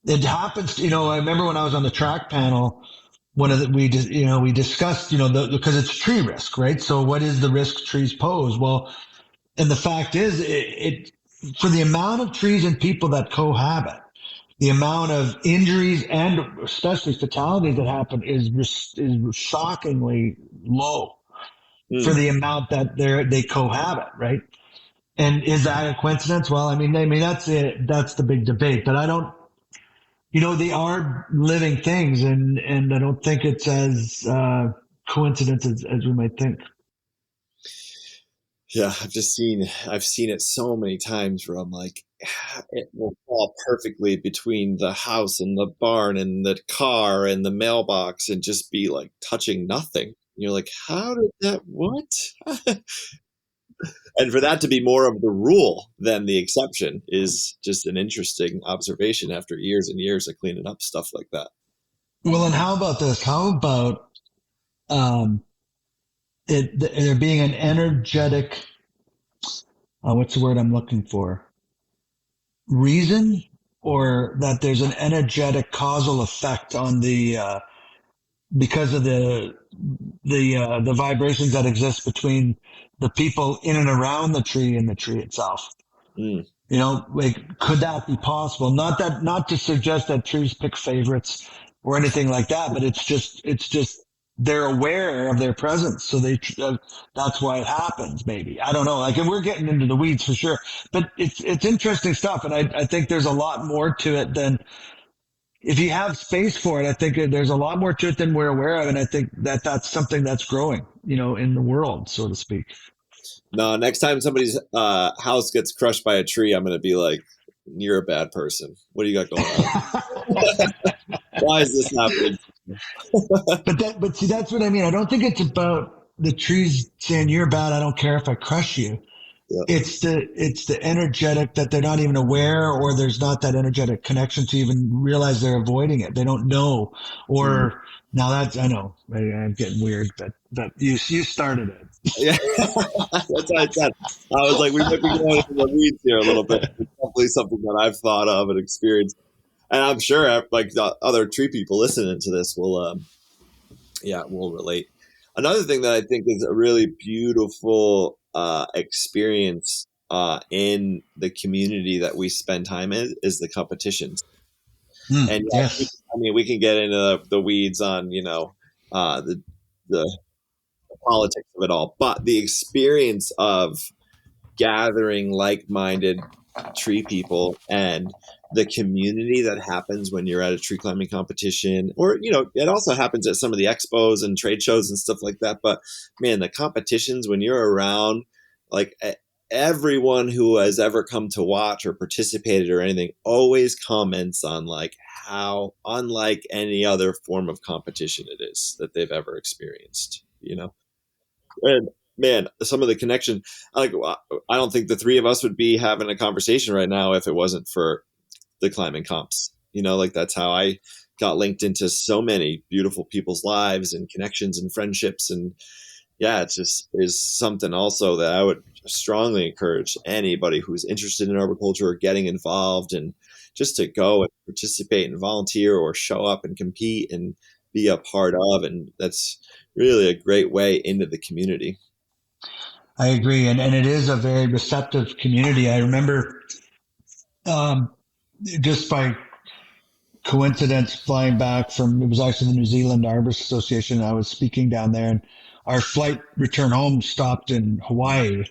it happens, I remember when I was on the track panel, we discussed, because it's tree risk, right? So what is the risk trees pose? Well, and the fact is, it for the amount of trees and people that cohabit, the amount of injuries and especially fatalities that happen is shockingly low for the amount that they cohabit, right? And is that a coincidence? Well, I mean, that's it. That's the big debate. But I don't, they are living things, and I don't think it's as coincidence as we might think. Yeah, I've seen it so many times where I'm like, it will fall perfectly between the house and the barn and the car and the mailbox and just be touching nothing. And you're like, how did that, what? And for that to be more of the rule than the exception is just an interesting observation after years and years of cleaning up stuff like that. Well, and how about this? How about there being an energetic, what's the word I'm looking for? Reason, or that there's an energetic causal effect on because of the vibrations that exist between the people in and around the tree and the tree itself. Could that be possible? Not to suggest that trees pick favorites or anything like that, but it's just they're aware of their presence, so that's why it happens. Maybe, I don't know. And we're getting into the weeds for sure, but it's interesting stuff, and I think there's a lot more to it than. If you have space for it, I think there's a lot more to it than we're aware of. And I think that's something that's growing, in the world, so to speak. No, next time somebody's house gets crushed by a tree, I'm going to be like, you're a bad person. What do you got going on? Why is this happening? But see, that's what I mean. I don't think it's about the trees saying you're bad. I don't care if I crush you. Yeah. It's the energetic that they're not even aware, or there's not that energetic connection to even realize they're avoiding it. They don't know, or now that's, I know I'm getting weird, but you started it. Yeah, that's what I said. I was like, we might be going into the weeds here a little bit. It's definitely something that I've thought of and experienced, and I'm sure the other tree people listening to this will relate. Another thing that I think is a really beautiful experience in the community that we spend time in is the competitions. And yes. We can get into the weeds on the politics of it all, but the experience of gathering like-minded tree people and the community that happens when you're at a tree climbing competition, or, it also happens at some of the expos and trade shows and stuff like that. But man, the competitions when you're around, like everyone who has ever come to watch or participated or anything always comments on like how unlike any other form of competition it is that they've ever experienced, and man, some of the connection, I don't think the three of us would be having a conversation right now if it wasn't for the climbing comps. Like that's how I got linked into so many beautiful people's lives and connections and friendships. And yeah, it just is something also that I would strongly encourage anybody who's interested in arboriculture or getting involved, and just to go and participate and volunteer or show up and compete and be a part of. And that's really a great way into the community. I agree. And it is a very receptive community. I remember just by coincidence flying back from, it was actually the New Zealand Arborist Association. I was speaking down there, and our flight return home stopped in Hawaii.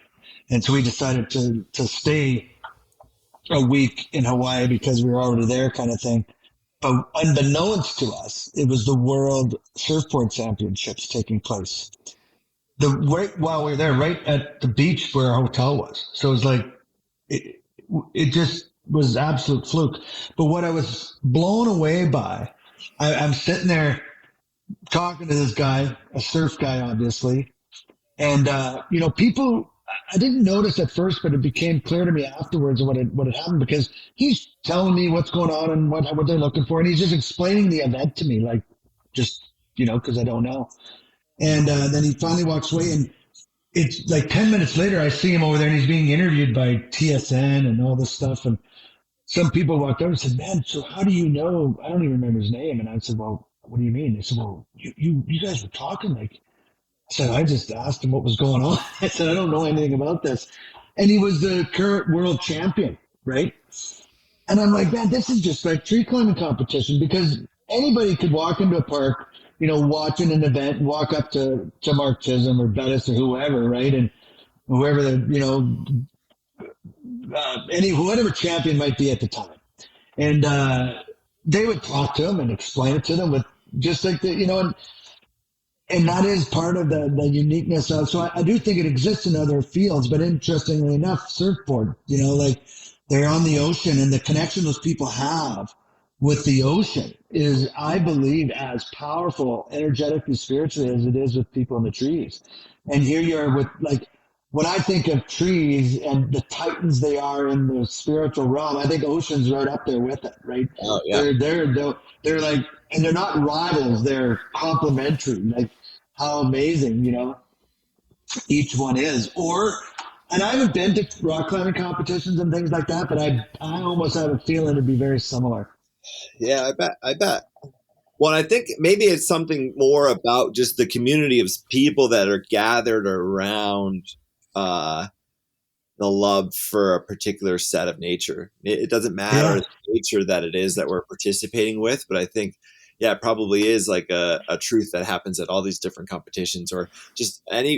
And so we decided to stay a week in Hawaii because we were already there, kind of thing. But unbeknownst to us, it was the World Surfboard Championships taking place. Right while we were there, right at the beach where our hotel was. So it was like, it just was absolute fluke. But what I was blown away by, I'm sitting there talking to this guy, a surf guy, obviously. And, people, I didn't notice at first, but it became clear to me afterwards what had happened, because he's telling me what's going on and what they're looking for. And he's just explaining the event to me, like, just, because I don't know. And then he finally walks away, and it's like 10 minutes later, I see him over there, and he's being interviewed by TSN and all this stuff. And some people walked over and said, "Man, so how do you know?" I don't even remember his name. And I said, "Well, what do you mean?" They said, "Well, you guys were talking like." I said, "I just asked him what was going on." I said, "I don't know anything about this." And he was the current world champion, right? And I'm like, man, this is just like tree climbing competition, because anybody could walk into a park, watching an event, and walk up to Mark Chisholm or Bettis or whoever, right? And whoever whatever champion might be at the time. And they would talk to him and explain it to them with just like and that is part of the uniqueness of, so I do think it exists in other fields, but interestingly enough, surfboard, like they're on the ocean, and the connection those people have with the ocean is, I believe, as powerful energetically, spiritually, as it is with people in the trees. And here you are with, like, when I think of trees and the titans they are in the spiritual realm, I think ocean's right up there with it, right? Oh, yeah. They're like, and they're not rivals, they're complementary. Like, how amazing, each one is. And I haven't been to rock climbing competitions and things like that, but I almost have a feeling it'd be very similar. Yeah, I bet. Well, I think maybe it's something more about just the community of people that are gathered around the love for a particular set of nature. It doesn't matter the nature that it is that we're participating with, but I think, it probably is like a truth that happens at all these different competitions, or just when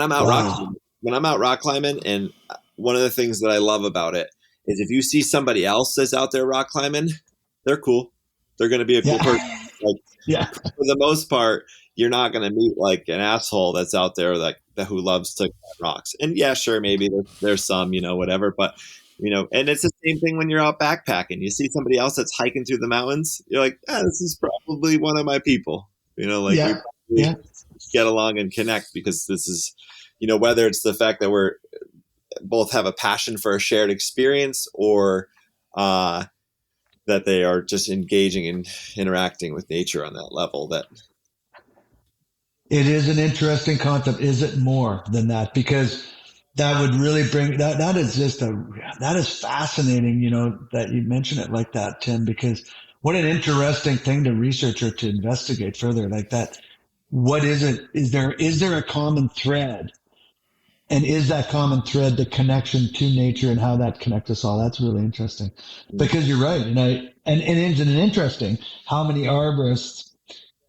I'm out rock climbing, and one of the things that I love about it is if you see somebody else that's out there rock climbing, they're cool. They're going to be a cool person. Like, for the most part, you're not going to meet like an asshole that's out there who loves to climb rocks. And sure, maybe there's some, whatever, but and it's the same thing when you're out backpacking. You see somebody else that's hiking through the mountains, you're like, this is probably one of my people. We get along and connect, because this is, whether it's the fact that we're both have a passion for a shared experience, or that they are just engaging and interacting with nature on that level. That it is an interesting concept. Is it more than that? Because that would really bring that is just that is fascinating, that you mention it like that, Tim, because what an interesting thing to research or to investigate further like that. What is it? Is there a common thread? And is that common thread the connection to nature and how that connects us all? That's really interesting, because you're right. And isn't it interesting how many arborists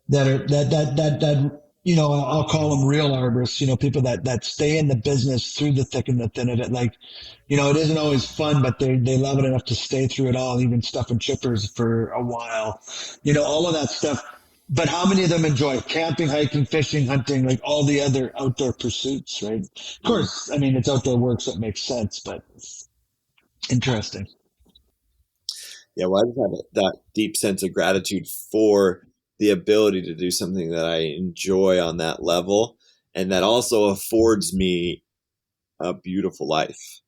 that I'll call them real arborists, people that stay in the business through the thick and the thin of it. Like, it isn't always fun, but they love it enough to stay through it all, even stuffing chippers for a while, all of that stuff. But how many of them enjoy camping, hiking, fishing, hunting, like all the other outdoor pursuits, right? Of course, I mean, it's outdoor work, so it makes sense, but interesting. Yeah, well, I just have that deep sense of gratitude for the ability to do something that I enjoy on that level, and that also affords me a beautiful life.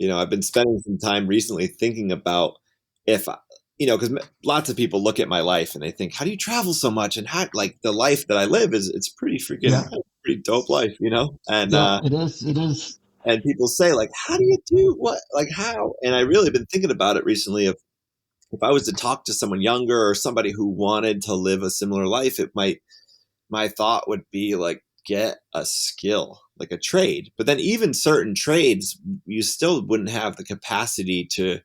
I've been spending some time recently thinking about because lots of people look at my life and they think, how do you travel so much? And how, like, the life that I live it's pretty freaking, pretty dope life, and it is. And people say, like, how do you do what, like, how? And I really been thinking about it recently of, if I was to talk to someone younger or somebody who wanted to live a similar life, my thought would be like, get a skill, like a trade. But then even certain trades, you still wouldn't have the capacity to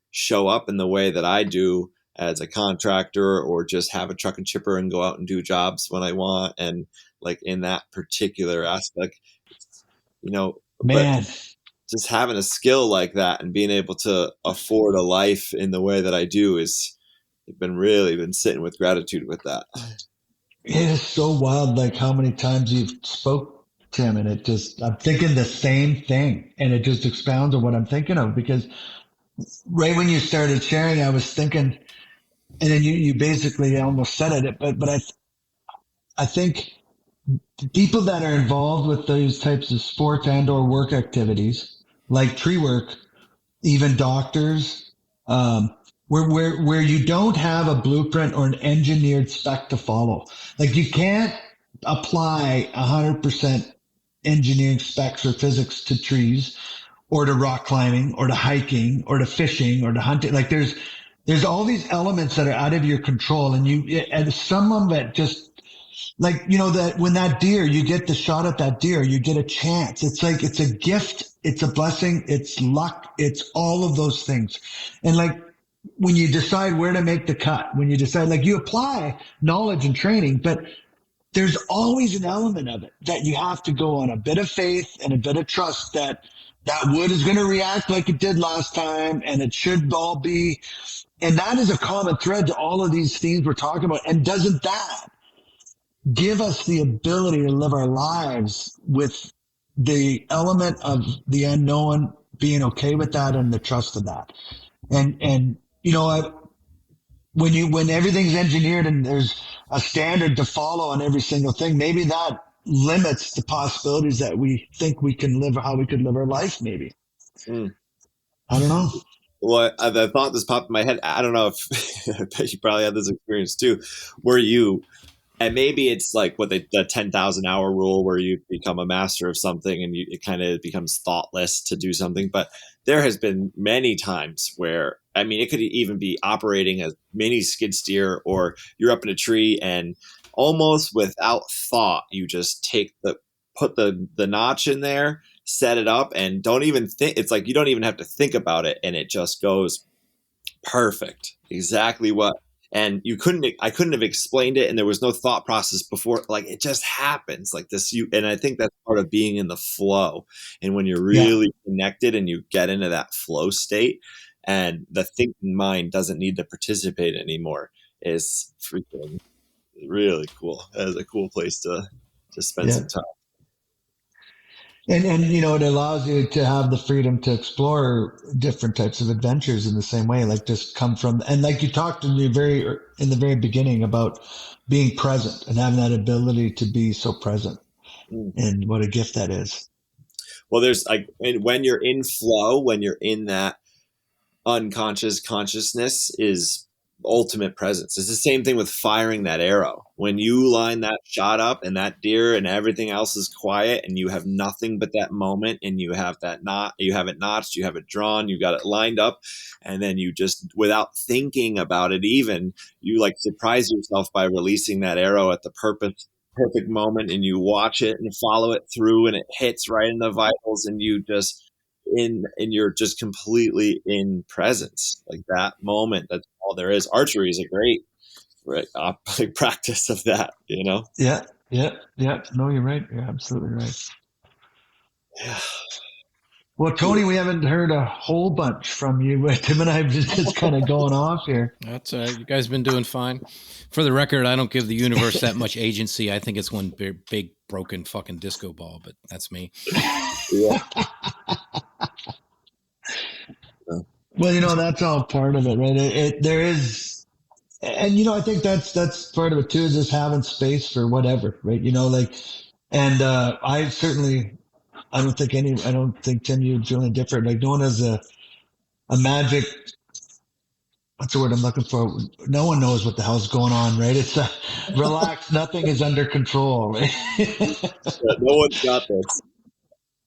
show up in the way that I do as a contractor, or just have a truck and chipper and go out and do jobs when I want. And like in that particular aspect, Man. But just having a skill like that and being able to afford a life in the way that I do I've been sitting with gratitude with that. It is so wild, like how many times you've spoke, Tim, and I'm thinking the same thing, and it just expounds on what I'm thinking of, because right when you started sharing, I was thinking, and then you basically almost said it, but I think people that are involved with those types of sports and or work activities, like tree work, even doctors, where you don't have a blueprint or an engineered spec to follow. Like, you can't apply 100% engineering specs or physics to trees or to rock climbing or to hiking or to fishing or to hunting. Like, there's all these elements that are out of your control, and some of it just, like, that when that deer, you get the shot at that deer, you get a chance. It's like, it's a gift. It's a blessing. It's luck. It's all of those things. And like, when you decide where to make the cut, when you decide, like, you apply knowledge and training, but there's always an element of it that you have to go on a bit of faith and a bit of trust that wood is going to react like it did last time, and it should all be. And that is a common thread to all of these themes we're talking about. And doesn't that give us the ability to live our lives with the element of the unknown, being okay with that and the trust of that? And when everything's engineered and there's a standard to follow on every single thing, maybe that limits the possibilities that we think we can live, how we could live our life. Maybe. I don't know. Well, the thought this popped in my head. I don't know if I bet you probably had this experience too, and maybe it's like the 10,000 hour rule, where you become a master of something and it kind of becomes thoughtless to do something. But there has been many times where, I mean, it could even be operating a mini skid steer, or you're up in a tree and almost without thought, you just put the notch in there, set it up, and don't even think. It's like you don't even have to think about it, and it just goes perfect. Exactly what. And I couldn't have explained it, and there was no thought process before. Like, it just happens like this. And I think that's part of being in the flow. And when you're really connected and you get into that flow state, and the thinking mind doesn't need to participate anymore, is freaking really cool. That is a cool place to spend some time. And it allows you to have the freedom to explore different types of adventures in the same way, like just come from, and like you talked in the very beginning about being present and having that ability to be so present, and what a gift that is. Well, there's like, when you're in flow, when you're in that unconscious consciousness, is ultimate presence. It's the same thing with firing that arrow. When you line that shot up and that deer and everything else is quiet, and you have nothing but that moment, and you have that you have it notched, you have it drawn, you got it lined up, and then you just, without thinking about it even, you like surprise yourself by releasing that arrow at the perfect moment, and you watch it and follow it through, and it hits right in the vitals, and you just and you're just completely in presence. Like that moment, that's all there is. Archery is a great practice of that, Yeah. Yeah. Yeah. No, you're right. You're absolutely right. Yeah. Well, Tony, we haven't heard a whole bunch from you. Tim and I have just kind of going off here. That's all right. You guys been doing fine. For the record, I don't give the universe that much agency. I think it's one big broken fucking disco ball, but that's me. Yeah. Well, that's all part of it, right? There is, and I think that's part of it too, is just having space for whatever, right? And I don't think Tim, you're feeling different. Like no one has a magic. What's the word I'm looking for? No one knows what the hell's going on, right? It's relax. Nothing is under control, right? No one's got this.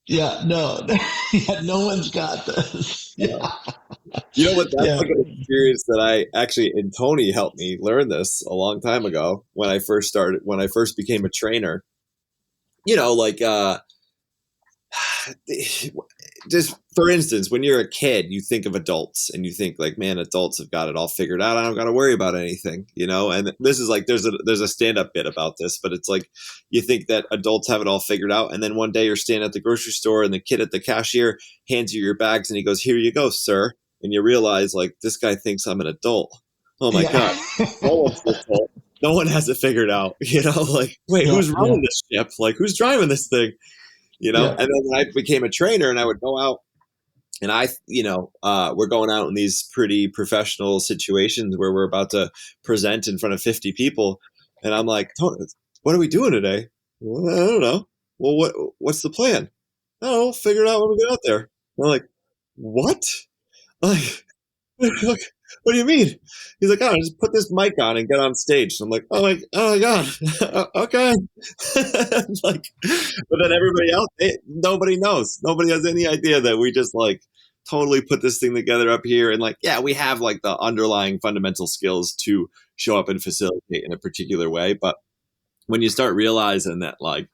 Yeah, no, no one's got this. Yeah. You know what? That's like an experience that I actually, and Tony helped me learn this a long time ago when I first became a trainer. Just for instance, when you're a kid, you think of adults and you think like, man, adults have got it all figured out. I don't got to worry about anything, And this is like, there's a stand-up bit about this, but it's like, you think that adults have it all figured out. And then one day you're standing at the grocery store and the kid at the cashier hands you your bags and he goes, "Here you go, sir." And you realize like, this guy thinks I'm an adult. Oh my God. No one's an adult. No one has it figured out, like, wait, who's running this ship? Like, who's driving this thing? And then when I became a trainer and I would go out and we're going out in these pretty professional situations where we're about to present in front of 50 people. And I'm like, "Tony, what are we doing today?" "Well, I don't know." "Well, what's the plan?" "I don't know, figure it out when we get out there." I'm like, "What?" Like, what do you mean? He's like, "Oh, just put this mic on and get on stage." And I'm like, oh my God. Okay. Like, but then everybody else, nobody knows. Nobody has any idea that we just like totally put this thing together up here. And like, yeah, we have like the underlying fundamental skills to show up and facilitate in a particular way. But when you start realizing that like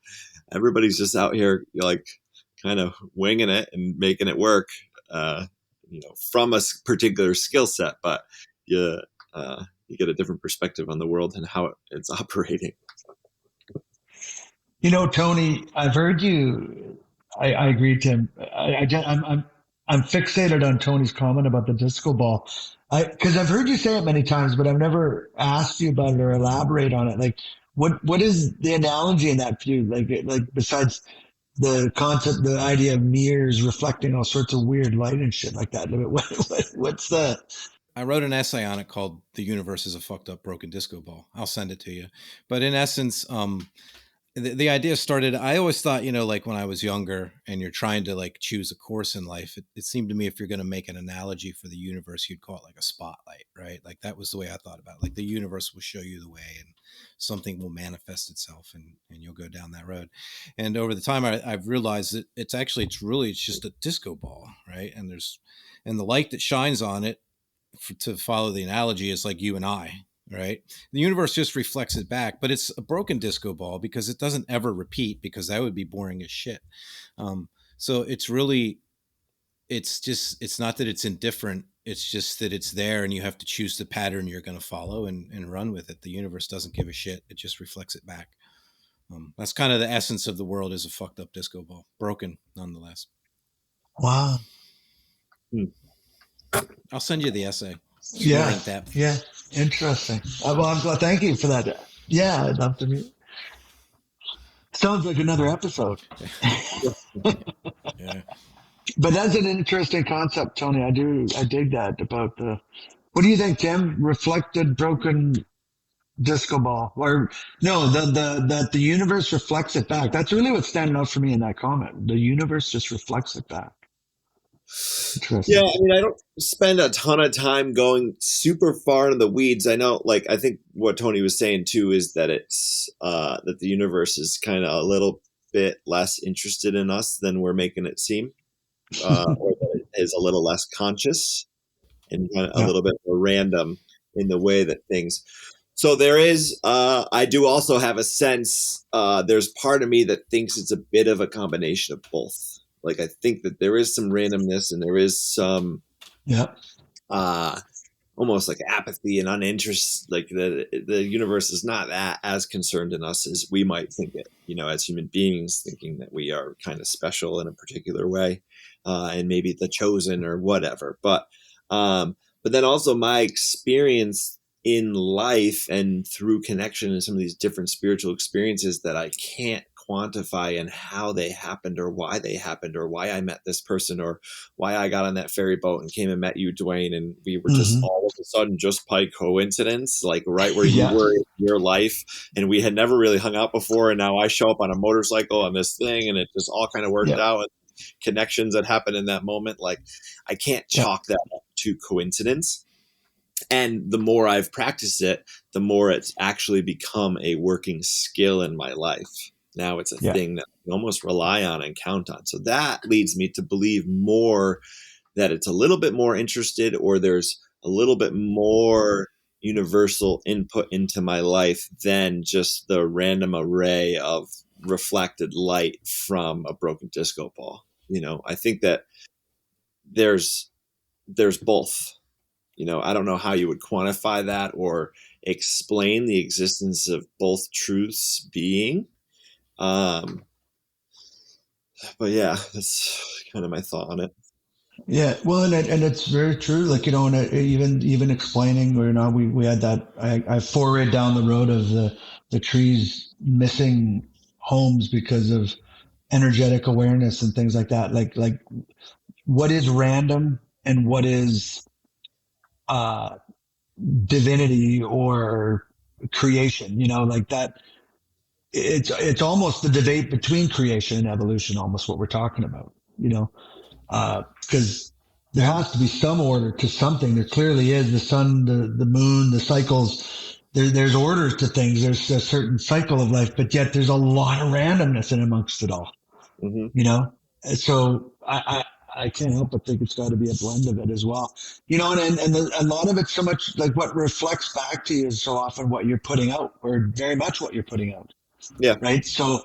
everybody's just out here like kind of winging it and making it work, from a particular skill set, but you get a different perspective on the world and how it's operating. Tony, I've heard you. I agree, Tim. I'm fixated on Tony's comment about the disco ball. Because I've heard you say it many times, but I've never asked you about it or elaborate on it. Like, what is the analogy in that view? Like besides the concept, the idea of mirrors reflecting all sorts of weird light and shit like that. What's the? I wrote an essay on it called "The Universe is a Fucked Up Broken Disco Ball." I'll send it to you. But in essence, the idea started, I always thought, like when I was younger and you're trying to like choose a course in life, it seemed to me if you're going to make an analogy for the universe, you'd call it like a spotlight, right? Like that was the way I thought about it. Like the universe will show you the way and something will manifest itself and you'll go down that road. And over the time, I've realized that it's just a disco ball, right? And the light that shines on it, to follow the analogy, is like you and I, right? The universe just reflects it back, but it's a broken disco ball because it doesn't ever repeat, because that would be boring as shit. So it's not that it's indifferent. It's just that it's there and you have to choose the pattern you're going to follow and run with it. The universe doesn't give a shit. It just reflects it back. That's kind of the essence of the world, is a fucked up disco ball, broken nonetheless. Wow. I'll send you the essay. Yeah. Interesting. Well, I'm glad. Thank you for that. Yeah, I'd love to meet. Sounds like another episode. Yeah. But that's an interesting concept, Tony. I dig that about what do you think, Tim? Reflected broken disco ball, or no, that the universe reflects it back. That's really what's standing out for me in that comment. The universe just reflects it back. Yeah, I mean, I don't spend a ton of time going super far into the weeds. I know, like, I think what Tony was saying too is that it's that the universe is kind of a little bit less interested in us than we're making it seem, or that it is a little less conscious and kind of a little bit more random in the way that things. So there is, I do also have a sense, there's part of me that thinks it's a bit of a combination of both. Like, I think that there is some randomness and there is some almost like apathy and uninterest. Like the universe is not that as concerned in us as we might think it, as human beings, thinking that we are kind of special in a particular way, and maybe the chosen or whatever. But then also my experience in life and through connection and some of these different spiritual experiences that I can't quantify and how they happened or why they happened or why I met this person or why I got on that ferry boat and came and met you, Dwayne, and we were just all of a sudden just by coincidence, like right where you were in your life, and we had never really hung out before, and now I show up on a motorcycle on this thing, and it just all kind of worked out, and connections that happened in that moment. Like I can't chalk that up to coincidence. And the more I've practiced it, the more it's actually become a working skill in my life. Now it's a thing that I almost rely on and count on. So that leads me to believe more that it's a little bit more interested, or there's a little bit more universal input into my life than just the random array of reflected light from a broken disco ball. I think that there's both. I don't know how you would quantify that or explain the existence of both truths being. But yeah, that's kind of my thought on it. Yeah, well, and it's very true. Like, and even explaining, we had that. I forayed down the road of the trees missing homes because of energetic awareness and things like that. Like what is random and what is divinity or creation? Like that. It's almost the debate between creation and evolution. Almost what we're talking about. Because there has to be some order to something. There clearly is. The sun, the moon, the cycles. There's orders to things. There's a certain cycle of life, but yet there's a lot of randomness in amongst it all. So I can't help but think it's got to be a blend of it as well. And a lot of it's so much like what reflects back to you is so often what you're putting out, or very much what you're putting out. Yeah. Right. So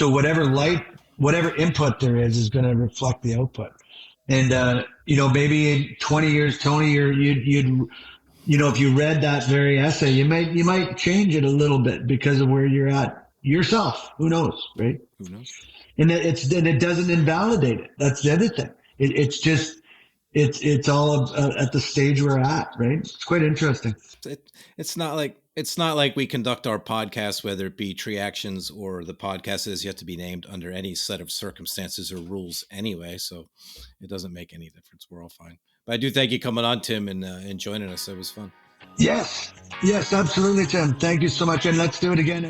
whatever light, whatever input there is going to reflect the output. And, maybe in 20 years, Tony, you'd if you read that very essay, you might change it a little bit because of where you're at yourself. Who knows? Right. Who knows? And it doesn't invalidate it. That's the other thing. It's just, it's all at the stage we're at. Right. It's quite interesting. It's not like we conduct our podcast, whether it be Tree Actions or the podcast is yet to be named, under any set of circumstances or rules anyway. So it doesn't make any difference. We're all fine. But I do thank you coming on, Tim, and joining us. It was fun. Yes, absolutely, Tim. Thank you so much. And let's do it again.